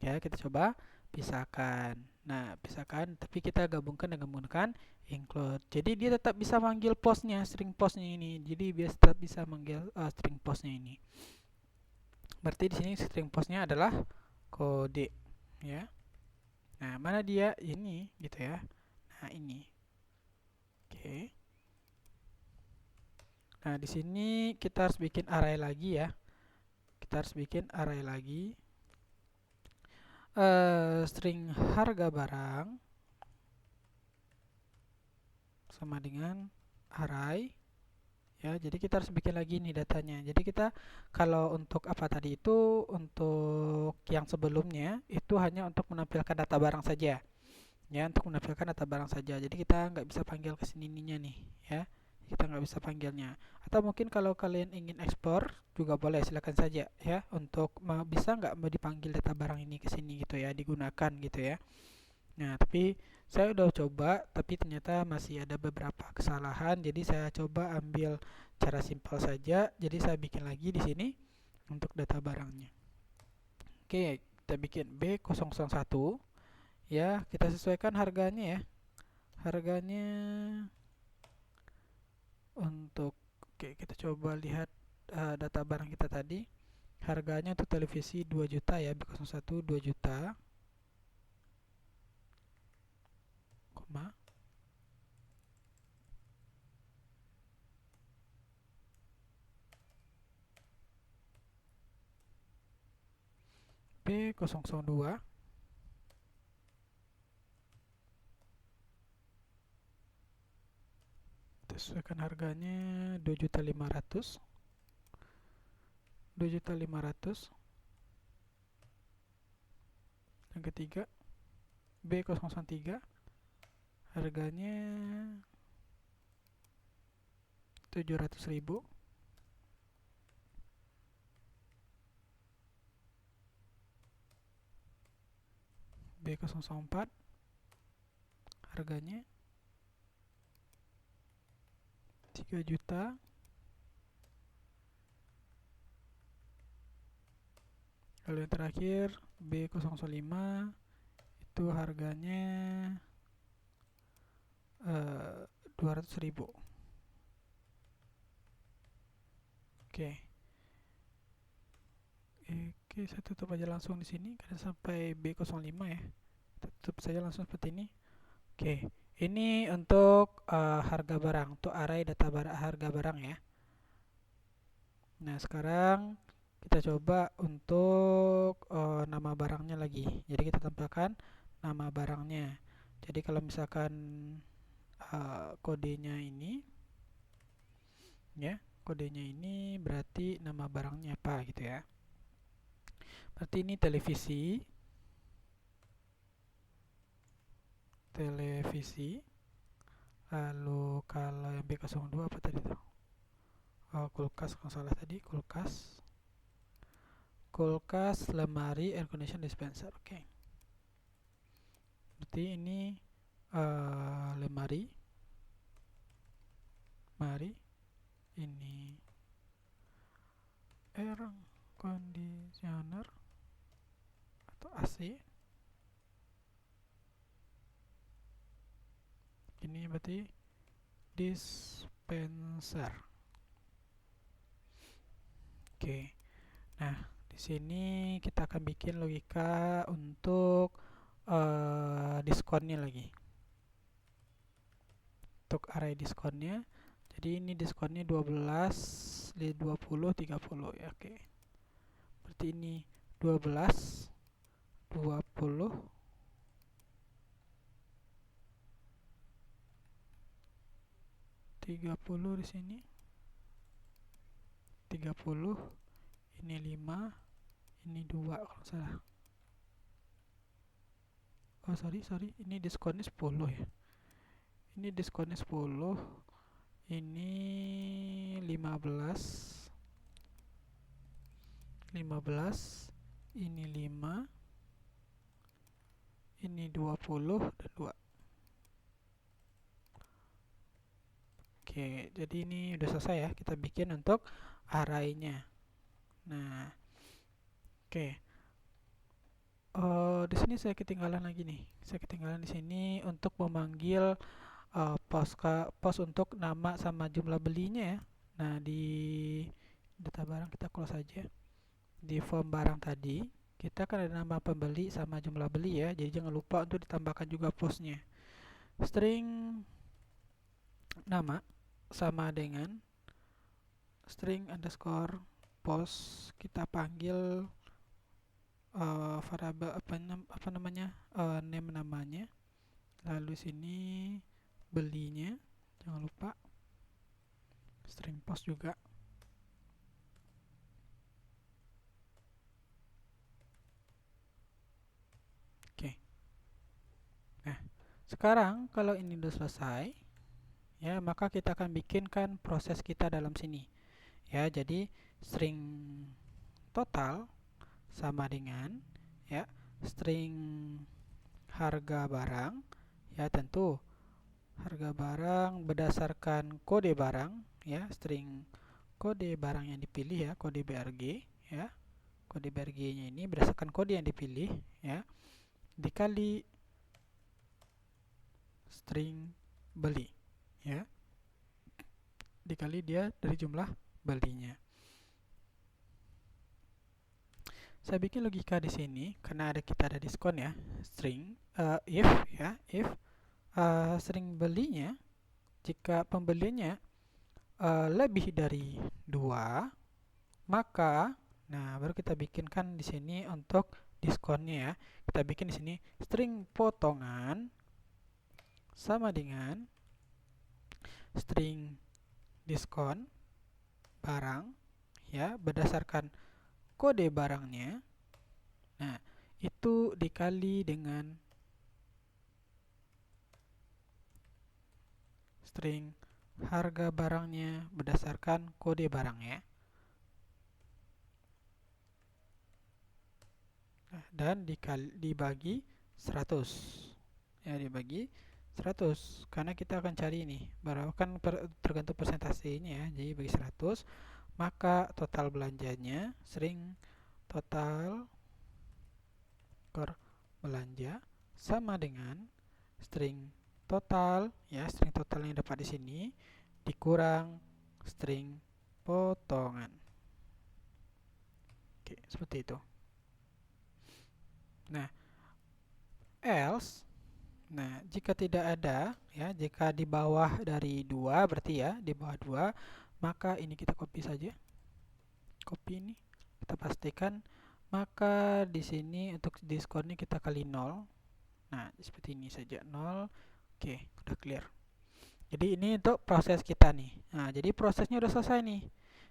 Ya, kita coba pisahkan. Nah, pisahkan tapi kita gabungkan dengan menggunakan include. Jadi dia tetap bisa manggil postnya, string postnya ini. Jadi dia tetap bisa manggil string postnya ini. Berarti di sini string postnya adalah kode, ya. Nah, mana dia? Ini, gitu ya. Nah, ini. Oke. Nah, di sini kita harus bikin array lagi ya. Kita harus bikin array lagi. String harga barang sama dengan array ya. Jadi kita harus bikin lagi nih datanya. Jadi kita kalau untuk apa tadi itu, untuk yang sebelumnya itu hanya untuk menampilkan data barang saja ya, untuk menampilkan data barang saja. Jadi kita nggak bisa panggil ke sininya nih ya, kita nggak bisa panggilnya. Atau mungkin kalau kalian ingin ekspor juga boleh, silakan saja ya, untuk bisa nggak mau dipanggil data barang ini ke sini gitu ya, digunakan gitu ya. Nah, tapi saya udah coba, tapi ternyata masih ada beberapa kesalahan. Jadi saya coba ambil cara simpel saja. Jadi saya bikin lagi di sini untuk data barangnya. Oke, kita bikin B001. Ya, kita sesuaikan harganya ya. Harganya untuk, oke, kita coba lihat data barang kita tadi. Harganya untuk televisi 2 juta ya, B01 2 juta. Koma. B002. Sesuaikan harganya 2.500.000. 2.500.000. Yang ketiga B003, harganya 700.000. B004, harganya 3 juta. Lalu yang terakhir B005, itu harganya 200.000. Oke. Oke, saya tutup aja langsung di sini karena sampai B05 ya. Tutup saja langsung seperti ini. Oke, ini untuk harga barang, untuk array data harga barang ya. Nah, sekarang kita coba untuk nama barangnya lagi. Jadi kita tampilkan nama barangnya. Jadi kalau misalkan kodenya ini ya, kodenya ini berarti nama barangnya apa gitu ya. Berarti ini televisi. Lalu kalau yang B02 apa tadi tuh? Kulkas, kalau salah tadi kulkas, lemari, air condition dispenser. Oke. Berarti ini lemari, ini air conditioner atau AC. Ini berarti dispenser. Oke. Nah, di sini kita akan bikin logika untuk diskonnya lagi. Untuk array diskonnya. Jadi ini diskonnya 12, 20, 30 ya. Oke. Berarti ini 12, 20, 30 di sini. 30, ini 5, ini 2 kalau salah. Oh, sorry, ini diskonnya 10 ya. Ini diskonnya 10, ini 15, ini 5, ini 20 dan 2. Oke, jadi ini udah selesai ya, kita bikin untuk array-nya. Nah, oke. Di sini saya ketinggalan lagi nih. Saya ketinggalan di sini untuk memanggil pos untuk nama sama jumlah belinya ya. Nah, di data barang kita close saja. Di form barang tadi, kita kan ada nama pembeli sama jumlah beli ya. Jadi jangan lupa untuk ditambahkan juga posnya. String nama sama dengan string underscore post, kita panggil variabel apa namanya name namanya, lalu sini belinya jangan lupa string post juga. Oke. Nah, sekarang kalau ini udah selesai ya, maka kita akan bikinkan proses kita dalam sini ya. Jadi string total sama dengan ya string harga barang ya, tentu harga barang berdasarkan kode barang ya, string kode barang yang dipilih ya, kode BRG ya. Kode BRG-nya ini berdasarkan kode yang dipilih ya, dikali string beli ya, dikali dia dari jumlah belinya. Saya bikin logika di sini karena kita ada diskon ya, string if string belinya, jika pembeliannya lebih dari 2, maka nah baru kita bikinkan di sini untuk diskonnya ya. Kita bikin di sini string potongan sama dengan string diskon barang ya, berdasarkan kode barangnya. Nah, itu dikali dengan string harga barangnya berdasarkan kode barangnya. Nah, dan dibagi 100. Ya, dibagi 100 karena kita akan cari ini berapa kan tergantung persentasenya ya. Jadi bagi 100, maka total belanjanya string total belanja sama dengan string total ya, string total yang dapat di sini dikurang string potongan. Oke, seperti itu. Nah, else, nah jika tidak ada ya, jika di bawah dari 2 berarti ya, di bawah 2, maka ini kita copy saja. Copy ini kita pastikan, maka di sini untuk diskonnya kita kali 0. Nah, seperti ini saja 0. Oke, udah clear. Jadi ini untuk proses kita nih. Nah, jadi prosesnya udah selesai nih.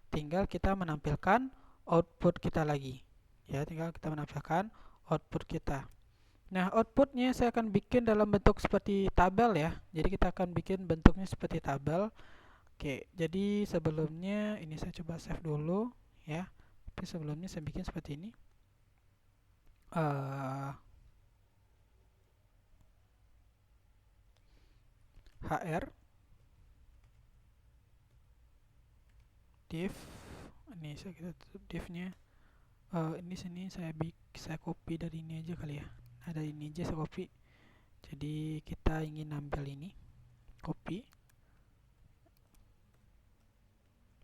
tinggal kita menampilkan output kita lagi. Ya, tinggal kita menampilkan output kita. Nah, outputnya saya akan bikin dalam bentuk seperti tabel ya. Jadi kita akan bikin bentuknya seperti tabel. Oke, jadi sebelumnya ini saya coba save dulu ya. Tapi sebelumnya saya bikin seperti ini. HR div, ini kita tutup divnya. Ini sini saya copy dari ini aja kali ya. Nah, dari ini aja saya copy. Jadi kita ingin ambil ini, copy.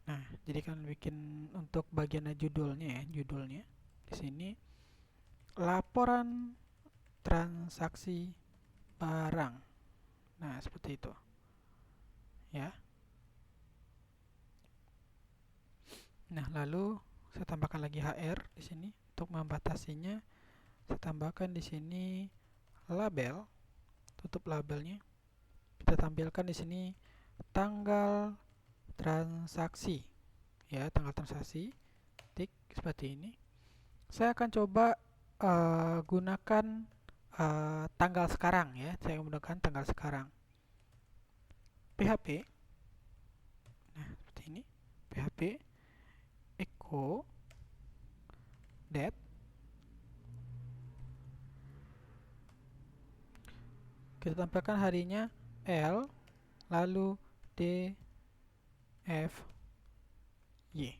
Nah, jadi kan bikin untuk bagian judulnya ya, judulnya di sini laporan transaksi barang. Nah, seperti itu. Ya. Nah, lalu saya tambahkan lagi HR di sini untuk membatasinya. Saya tambahkan di sini label, tutup labelnya. Kita tampilkan di sini tanggal transaksi. Ya, tanggal transaksi. Tik seperti ini. Saya akan coba gunakan tanggal sekarang ya. Saya menggunakan tanggal sekarang. PHP. Nah, seperti ini. PHP echo date. Kita tampilkan harinya L, lalu D, F, Y.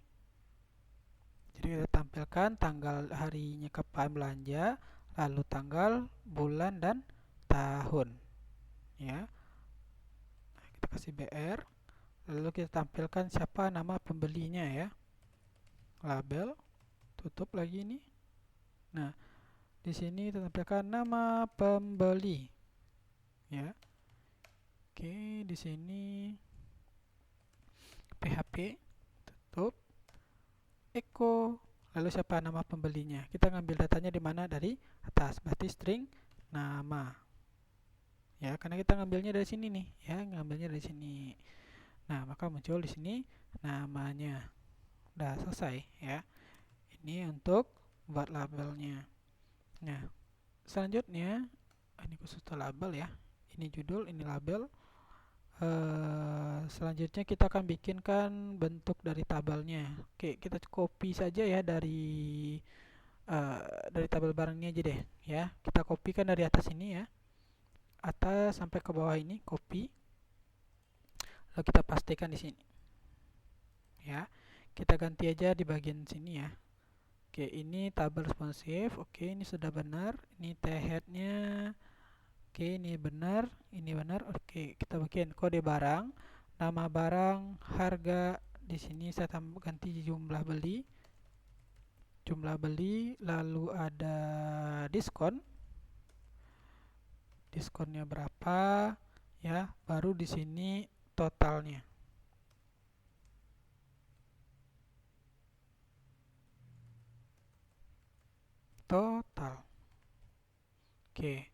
Jadi kita tampilkan tanggal harinya kapan belanja, lalu tanggal, bulan, dan tahun. Ya, kita kasih BR, lalu kita tampilkan siapa nama pembelinya ya. Label, tutup lagi ini. Nah, di sini kita tampilkan nama pembeli. Ya. Oke, di sini PHP, tutup. Echo, lalu siapa nama pembelinya. Kita ngambil datanya di mana? Dari atas, berarti string nama. Ya, karena kita ngambilnya dari sini nih, ya, ngambilnya dari sini. Nah, maka muncul di sini namanya. Udah selesai ya. Ini untuk buat labelnya. Nah, selanjutnya ini khusus label ya. Ini judul, ini label. Selanjutnya kita akan bikinkan bentuk dari tabelnya. Oke, kita copy saja ya dari tabel barang ini aja deh ya. Kita kopikan dari atas ini ya, atas sampai ke bawah ini, copy, lalu kita pastikan di sini ya. Kita ganti aja di bagian sini ya. Oke, ini tabel responsif. Oke, ini sudah benar. Ini t-headnya. Oke, ini benar, ini benar. Oke, kita bikin kode barang, nama barang, harga. Di sini saya ganti jumlah beli, lalu ada diskon. Diskonnya berapa? Ya, baru di sini totalnya. Total. Oke.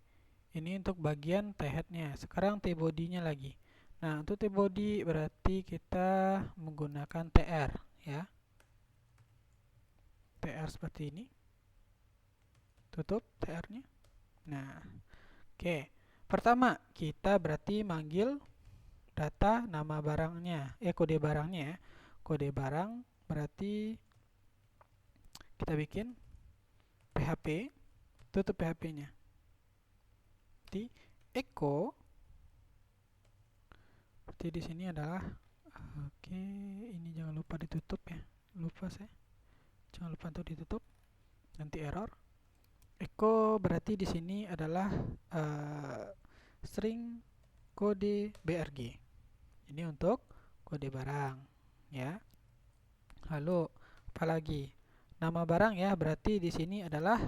Ini untuk bagian T-head-nya. Sekarang T-body-nya lagi. Nah, untuk T-body berarti kita menggunakan TR ya. TR seperti ini. Tutup TR-nya. Nah, oke. Pertama, kita berarti manggil data nama barangnya. Kode barangnya ya. Kode barang berarti kita bikin PHP. Tutup PHP-nya. Di echo, berarti di sini adalah oke, ini jangan lupa ditutup ya, lupa saya, jangan lupa untuk ditutup, nanti error. Echo berarti di sini adalah string kode BRG. Ini untuk kode barang ya. Lalu apalagi nama barang ya, berarti di sini adalah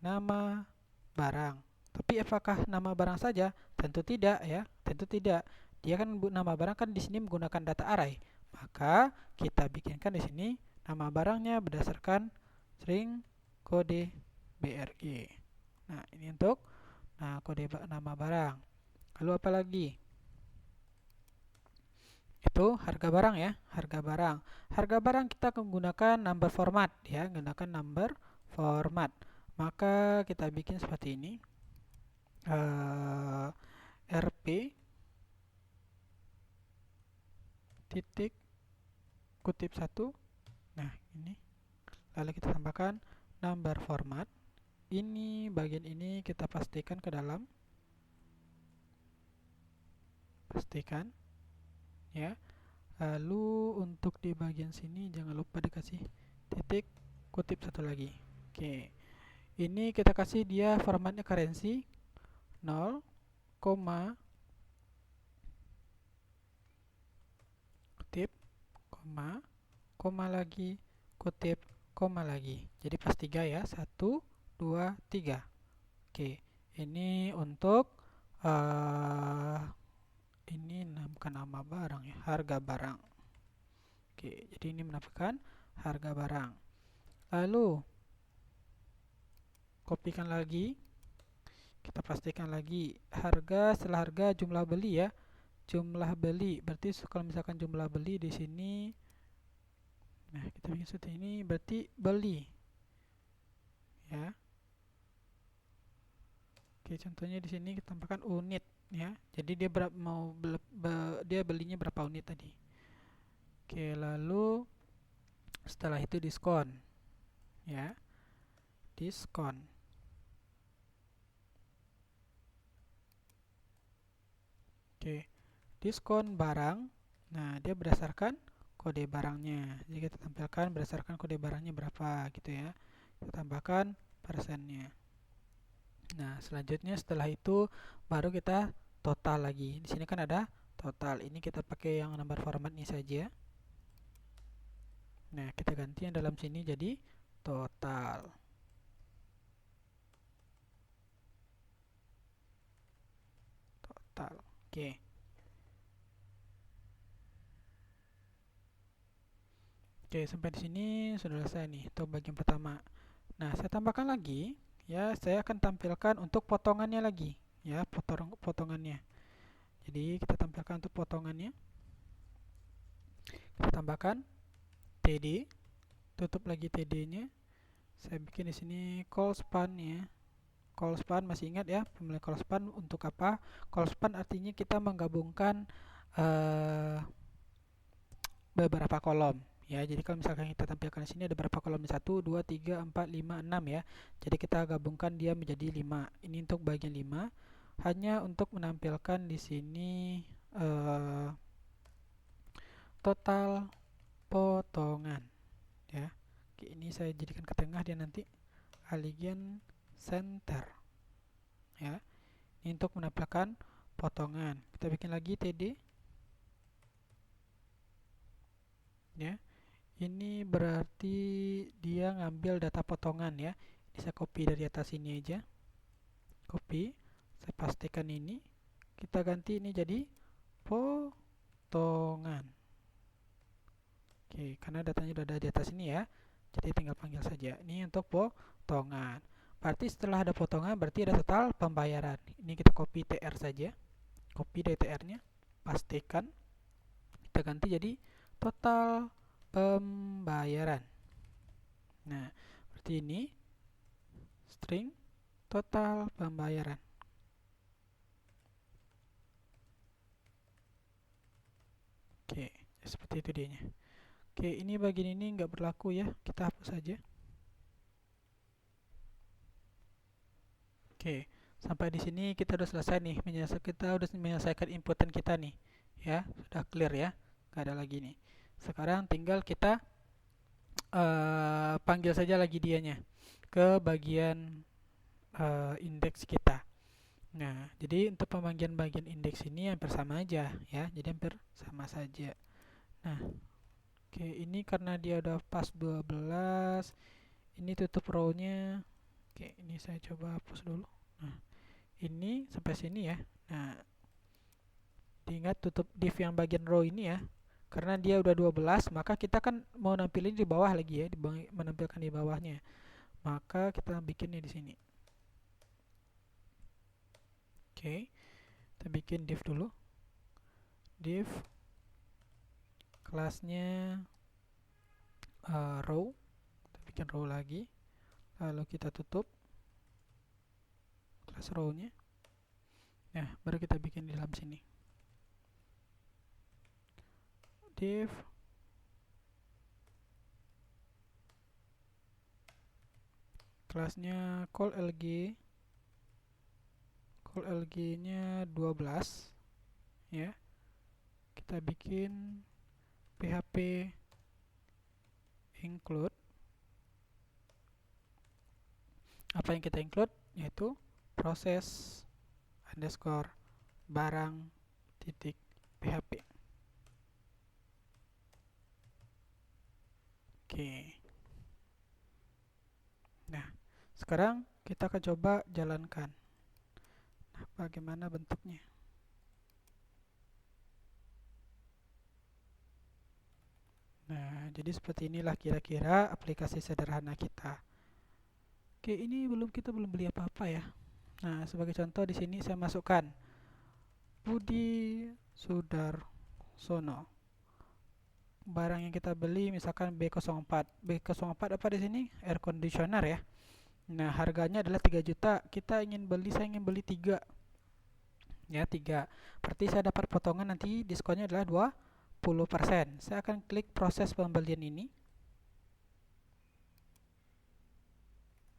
nama barang. Tapi apakah nama barang saja? Tentu tidak ya, tentu tidak. Dia kan nama barang kan di sini menggunakan data array. Maka kita bikinkan di sini nama barangnya berdasarkan string kode BRG. Nah, ini untuk kode nama barang. Lalu apa lagi? yaitu harga barang ya, harga barang. Harga barang kita menggunakan number format ya, menggunakan number format. Maka kita bikin seperti ini. RP titik kutip 1. Nah, ini. Lalu kita tambahkan number format. Ini bagian ini kita pastikan ke dalam. Pastikan ya. Lalu untuk di bagian sini jangan lupa dikasih titik kutip 1 lagi. Oke. Ini kita kasih dia formatnya currency 0, kutip, koma lagi, kutip, koma lagi. Jadi pas 3 ya. 1, 2, 3. Oke. Ini untuk ini bukan nama barang ya, harga barang. Oke, jadi ini menampilkan harga barang. Lalu kopikan lagi, kita pastikan lagi harga setelah harga jumlah beli ya, jumlah beli. Berarti kalau misalkan jumlah beli di sini, nah kita bikin seperti ini, berarti beli ya. Oke, contohnya di sini kita tambahkan unit ya. Jadi dia dia belinya berapa unit tadi. Oke, lalu setelah itu diskon ya. Diskon. Oke. Diskon barang. Nah, dia berdasarkan kode barangnya. Jadi kita tampilkan berdasarkan kode barangnya berapa gitu ya. Kita tambahkan persennya. Nah, selanjutnya setelah itu baru kita total lagi. Di sini kan ada total. Ini kita pakai yang nomor formatnya saja. Nah, kita ganti yang dalam sini jadi total. Total. Oke. Oke, sampai di sini sudah selesai nih untuk bagian pertama. Nah, saya tambahkan lagi ya, saya akan tampilkan untuk potongannya lagi ya, potongannya. Jadi kita tampilkan untuk potongannya. Kita tambahkan TD, tutup lagi TD-nya. Saya bikin di sini call span ya. Call span masih ingat ya, pemilihan call span untuk apa? Call span artinya kita menggabungkan beberapa kolom ya. Jadi kalau misalkan kita tampilkan di sini ada berapa kolom? 1, 2, 3, 4, 5, 6 ya. Jadi kita gabungkan dia menjadi 5. Ini untuk bagian 5 hanya untuk menampilkan di sini total potongan ya. Oke, ini saya jadikan ke tengah dia nanti align center ya. Ini untuk menampilkan potongan. Kita bikin lagi TD ya. Ini berarti dia ngambil data potongan ya. Ini saya copy dari atas ini aja. Copy. Saya pastikan ini. Kita ganti ini jadi potongan. Oke, karena datanya sudah ada di atas ini ya. Jadi tinggal panggil saja. Ini untuk potongan. Berarti setelah ada potongan berarti ada total pembayaran. Ini kita copy TR saja. Copy dari TR-nya. Pastikan. Kita ganti jadi total pembayaran. Nah, seperti ini string total pembayaran. Oke, seperti itu dianya. Oke, ini bagian ini nggak berlaku ya, kita hapus saja. Oke, sampai di sini kita udah selesai nih, kita udah menyelesaikan inputan kita nih, ya sudah clear ya, nggak ada lagi nih. Sekarang tinggal kita panggil saja lagi dianya ke bagian indeks kita. Nah, jadi untuk pemanggilan bagian indeks ini hampir sama aja ya, jadi hampir sama saja. Nah, oke, ini karena dia udah pas 12, ini tutup row-nya. Oke, ini saya coba hapus dulu. Nah, ini sampai sini ya. Nah, diingat tutup div yang bagian row ini ya. Karena dia udah 12, maka kita kan mau nampilin di bawah lagi ya, menampilkan di bawahnya. Maka kita bikinnya di sini. Oke, kita bikin div dulu. Div kelasnya row, kita bikin row lagi, lalu kita tutup kelas row-nya. Nah, baru kita bikin di dalam sini div kelasnya call lg nya 12 ya. Kita bikin php include, apa yang kita include yaitu proses underscore barang titik php. Oke. Nah, sekarang kita akan coba jalankan. Nah, bagaimana bentuknya? Nah, jadi seperti inilah kira-kira aplikasi sederhana kita. Oke, ini kita belum beli apa-apa ya. Nah, sebagai contoh di sini saya masukkan Budi Sudarsono. Barang yang kita beli misalkan B04. B04 apa di sini? Air conditioner ya. Nah, harganya adalah 3 juta. Saya ingin beli 3. Ya, 3. Berarti saya dapat potongan nanti diskonnya adalah 20%. Saya akan klik proses pembelian ini.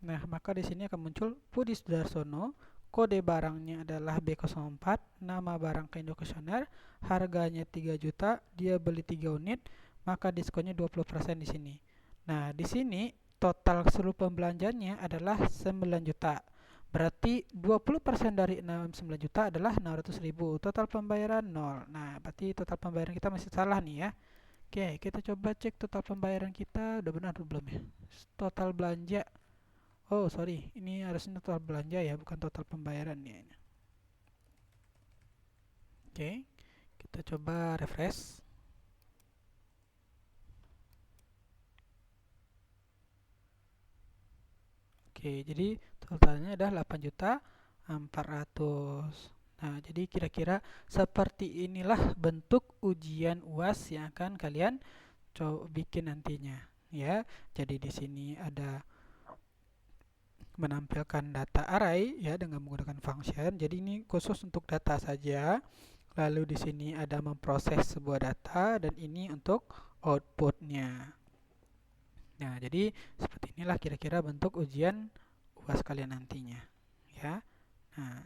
Nah, maka di sini akan muncul Budi Sudarsono, kode barangnya adalah B04, nama barang kain kuesioner, harganya 3 juta, dia beli 3 unit, maka diskonnya 20% di sini. Nah, di sini total seluruh pembelanjaannya adalah 9 juta. Berarti 20% dari 9 juta adalah 600.000. Total pembayaran 0. Nah, berarti total pembayaran kita masih salah nih ya. Oke, kita coba cek total pembayaran kita udah benar belum ya. Total belanja. Oh, sorry. Ini harusnya total belanja ya, bukan total pembayaran ya. Oke, kita coba refresh. Oke, jadi totalnya adalah 8.400.000. Nah, jadi kira-kira seperti inilah bentuk ujian UAS yang akan kalian coba bikin nantinya, ya. Jadi di sini ada menampilkan data array ya dengan menggunakan function. Jadi ini khusus untuk data saja. Lalu di sini ada memproses sebuah data dan ini untuk outputnya. Nah, jadi seperti inilah kira-kira bentuk ujian UAS kalian nantinya, ya. Nah,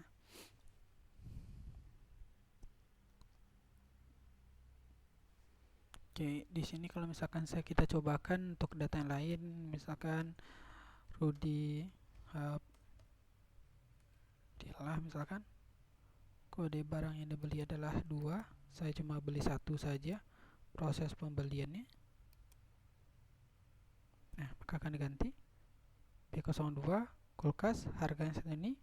oke, di sini kalau misalkan kita cobakan untuk data yang lain, misalkan Rudi Abdillah, misalkan kode barang yang dibeli adalah 2, saya cuma beli 1 saja, proses pembeliannya. Nah, maka akan diganti B02 kulkas, harganya saat ini,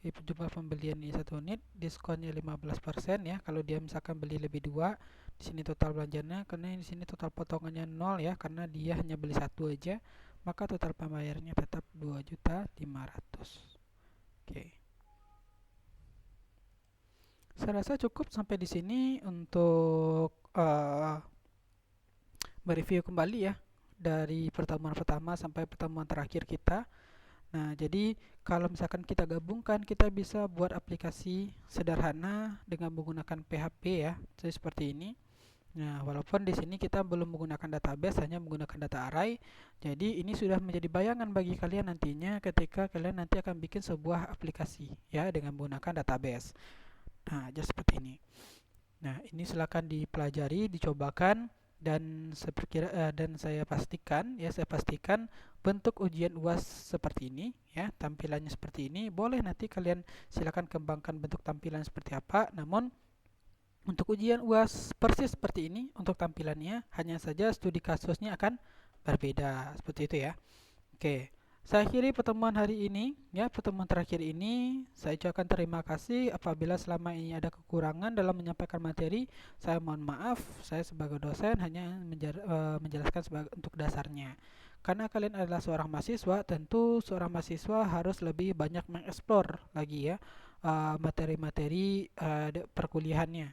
jumlah pembelian ini 1 unit, diskonnya 15% ya. Kalau dia misalkan beli lebih 2, di sini total belanjanya, karena di sini total potongannya 0 ya, karena dia hanya beli 1 aja, maka total pembayarannya tetap 2.500.000. Oke. Saya rasa cukup sampai di sini untuk mereview kembali ya dari pertemuan pertama sampai pertemuan terakhir kita. Nah, jadi kalau misalkan kita gabungkan, kita bisa buat aplikasi sederhana dengan menggunakan PHP ya, seperti ini. Nah, walaupun di sini kita belum menggunakan database, hanya menggunakan data array. Jadi ini sudah menjadi bayangan bagi kalian nantinya ketika kalian nanti akan bikin sebuah aplikasi ya dengan menggunakan database. Nah, just seperti ini. Nah, ini silakan dipelajari, dicobakan. Dan saya pastikan bentuk ujian UAS seperti ini ya, tampilannya seperti ini. Boleh nanti kalian silakan kembangkan bentuk tampilan seperti apa, namun untuk ujian UAS persis seperti ini untuk tampilannya, hanya saja studi kasusnya akan berbeda seperti itu ya. Oke, saya akhiri pertemuan hari ini ya, pertemuan terakhir ini. Saya ucapkan terima kasih apabila selama ini ada kekurangan dalam menyampaikan materi. Saya mohon maaf, saya sebagai dosen hanya menjelaskan untuk dasarnya. Karena kalian adalah seorang mahasiswa, tentu seorang mahasiswa harus lebih banyak mengeksplor lagi ya materi-materi perkuliahannya.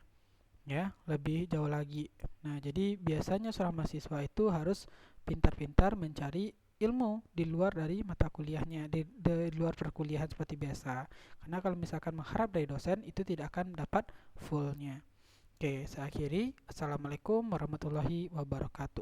ya, lebih jauh lagi. Nah, jadi biasanya seorang mahasiswa itu harus pintar-pintar mencari ilmu di luar dari mata kuliahnya, di luar perkuliahan seperti biasa. Karena kalau misalkan mengharap dari dosen itu tidak akan dapat fullnya. Oke, saya akhiri. Assalamualaikum warahmatullahi wabarakatuh.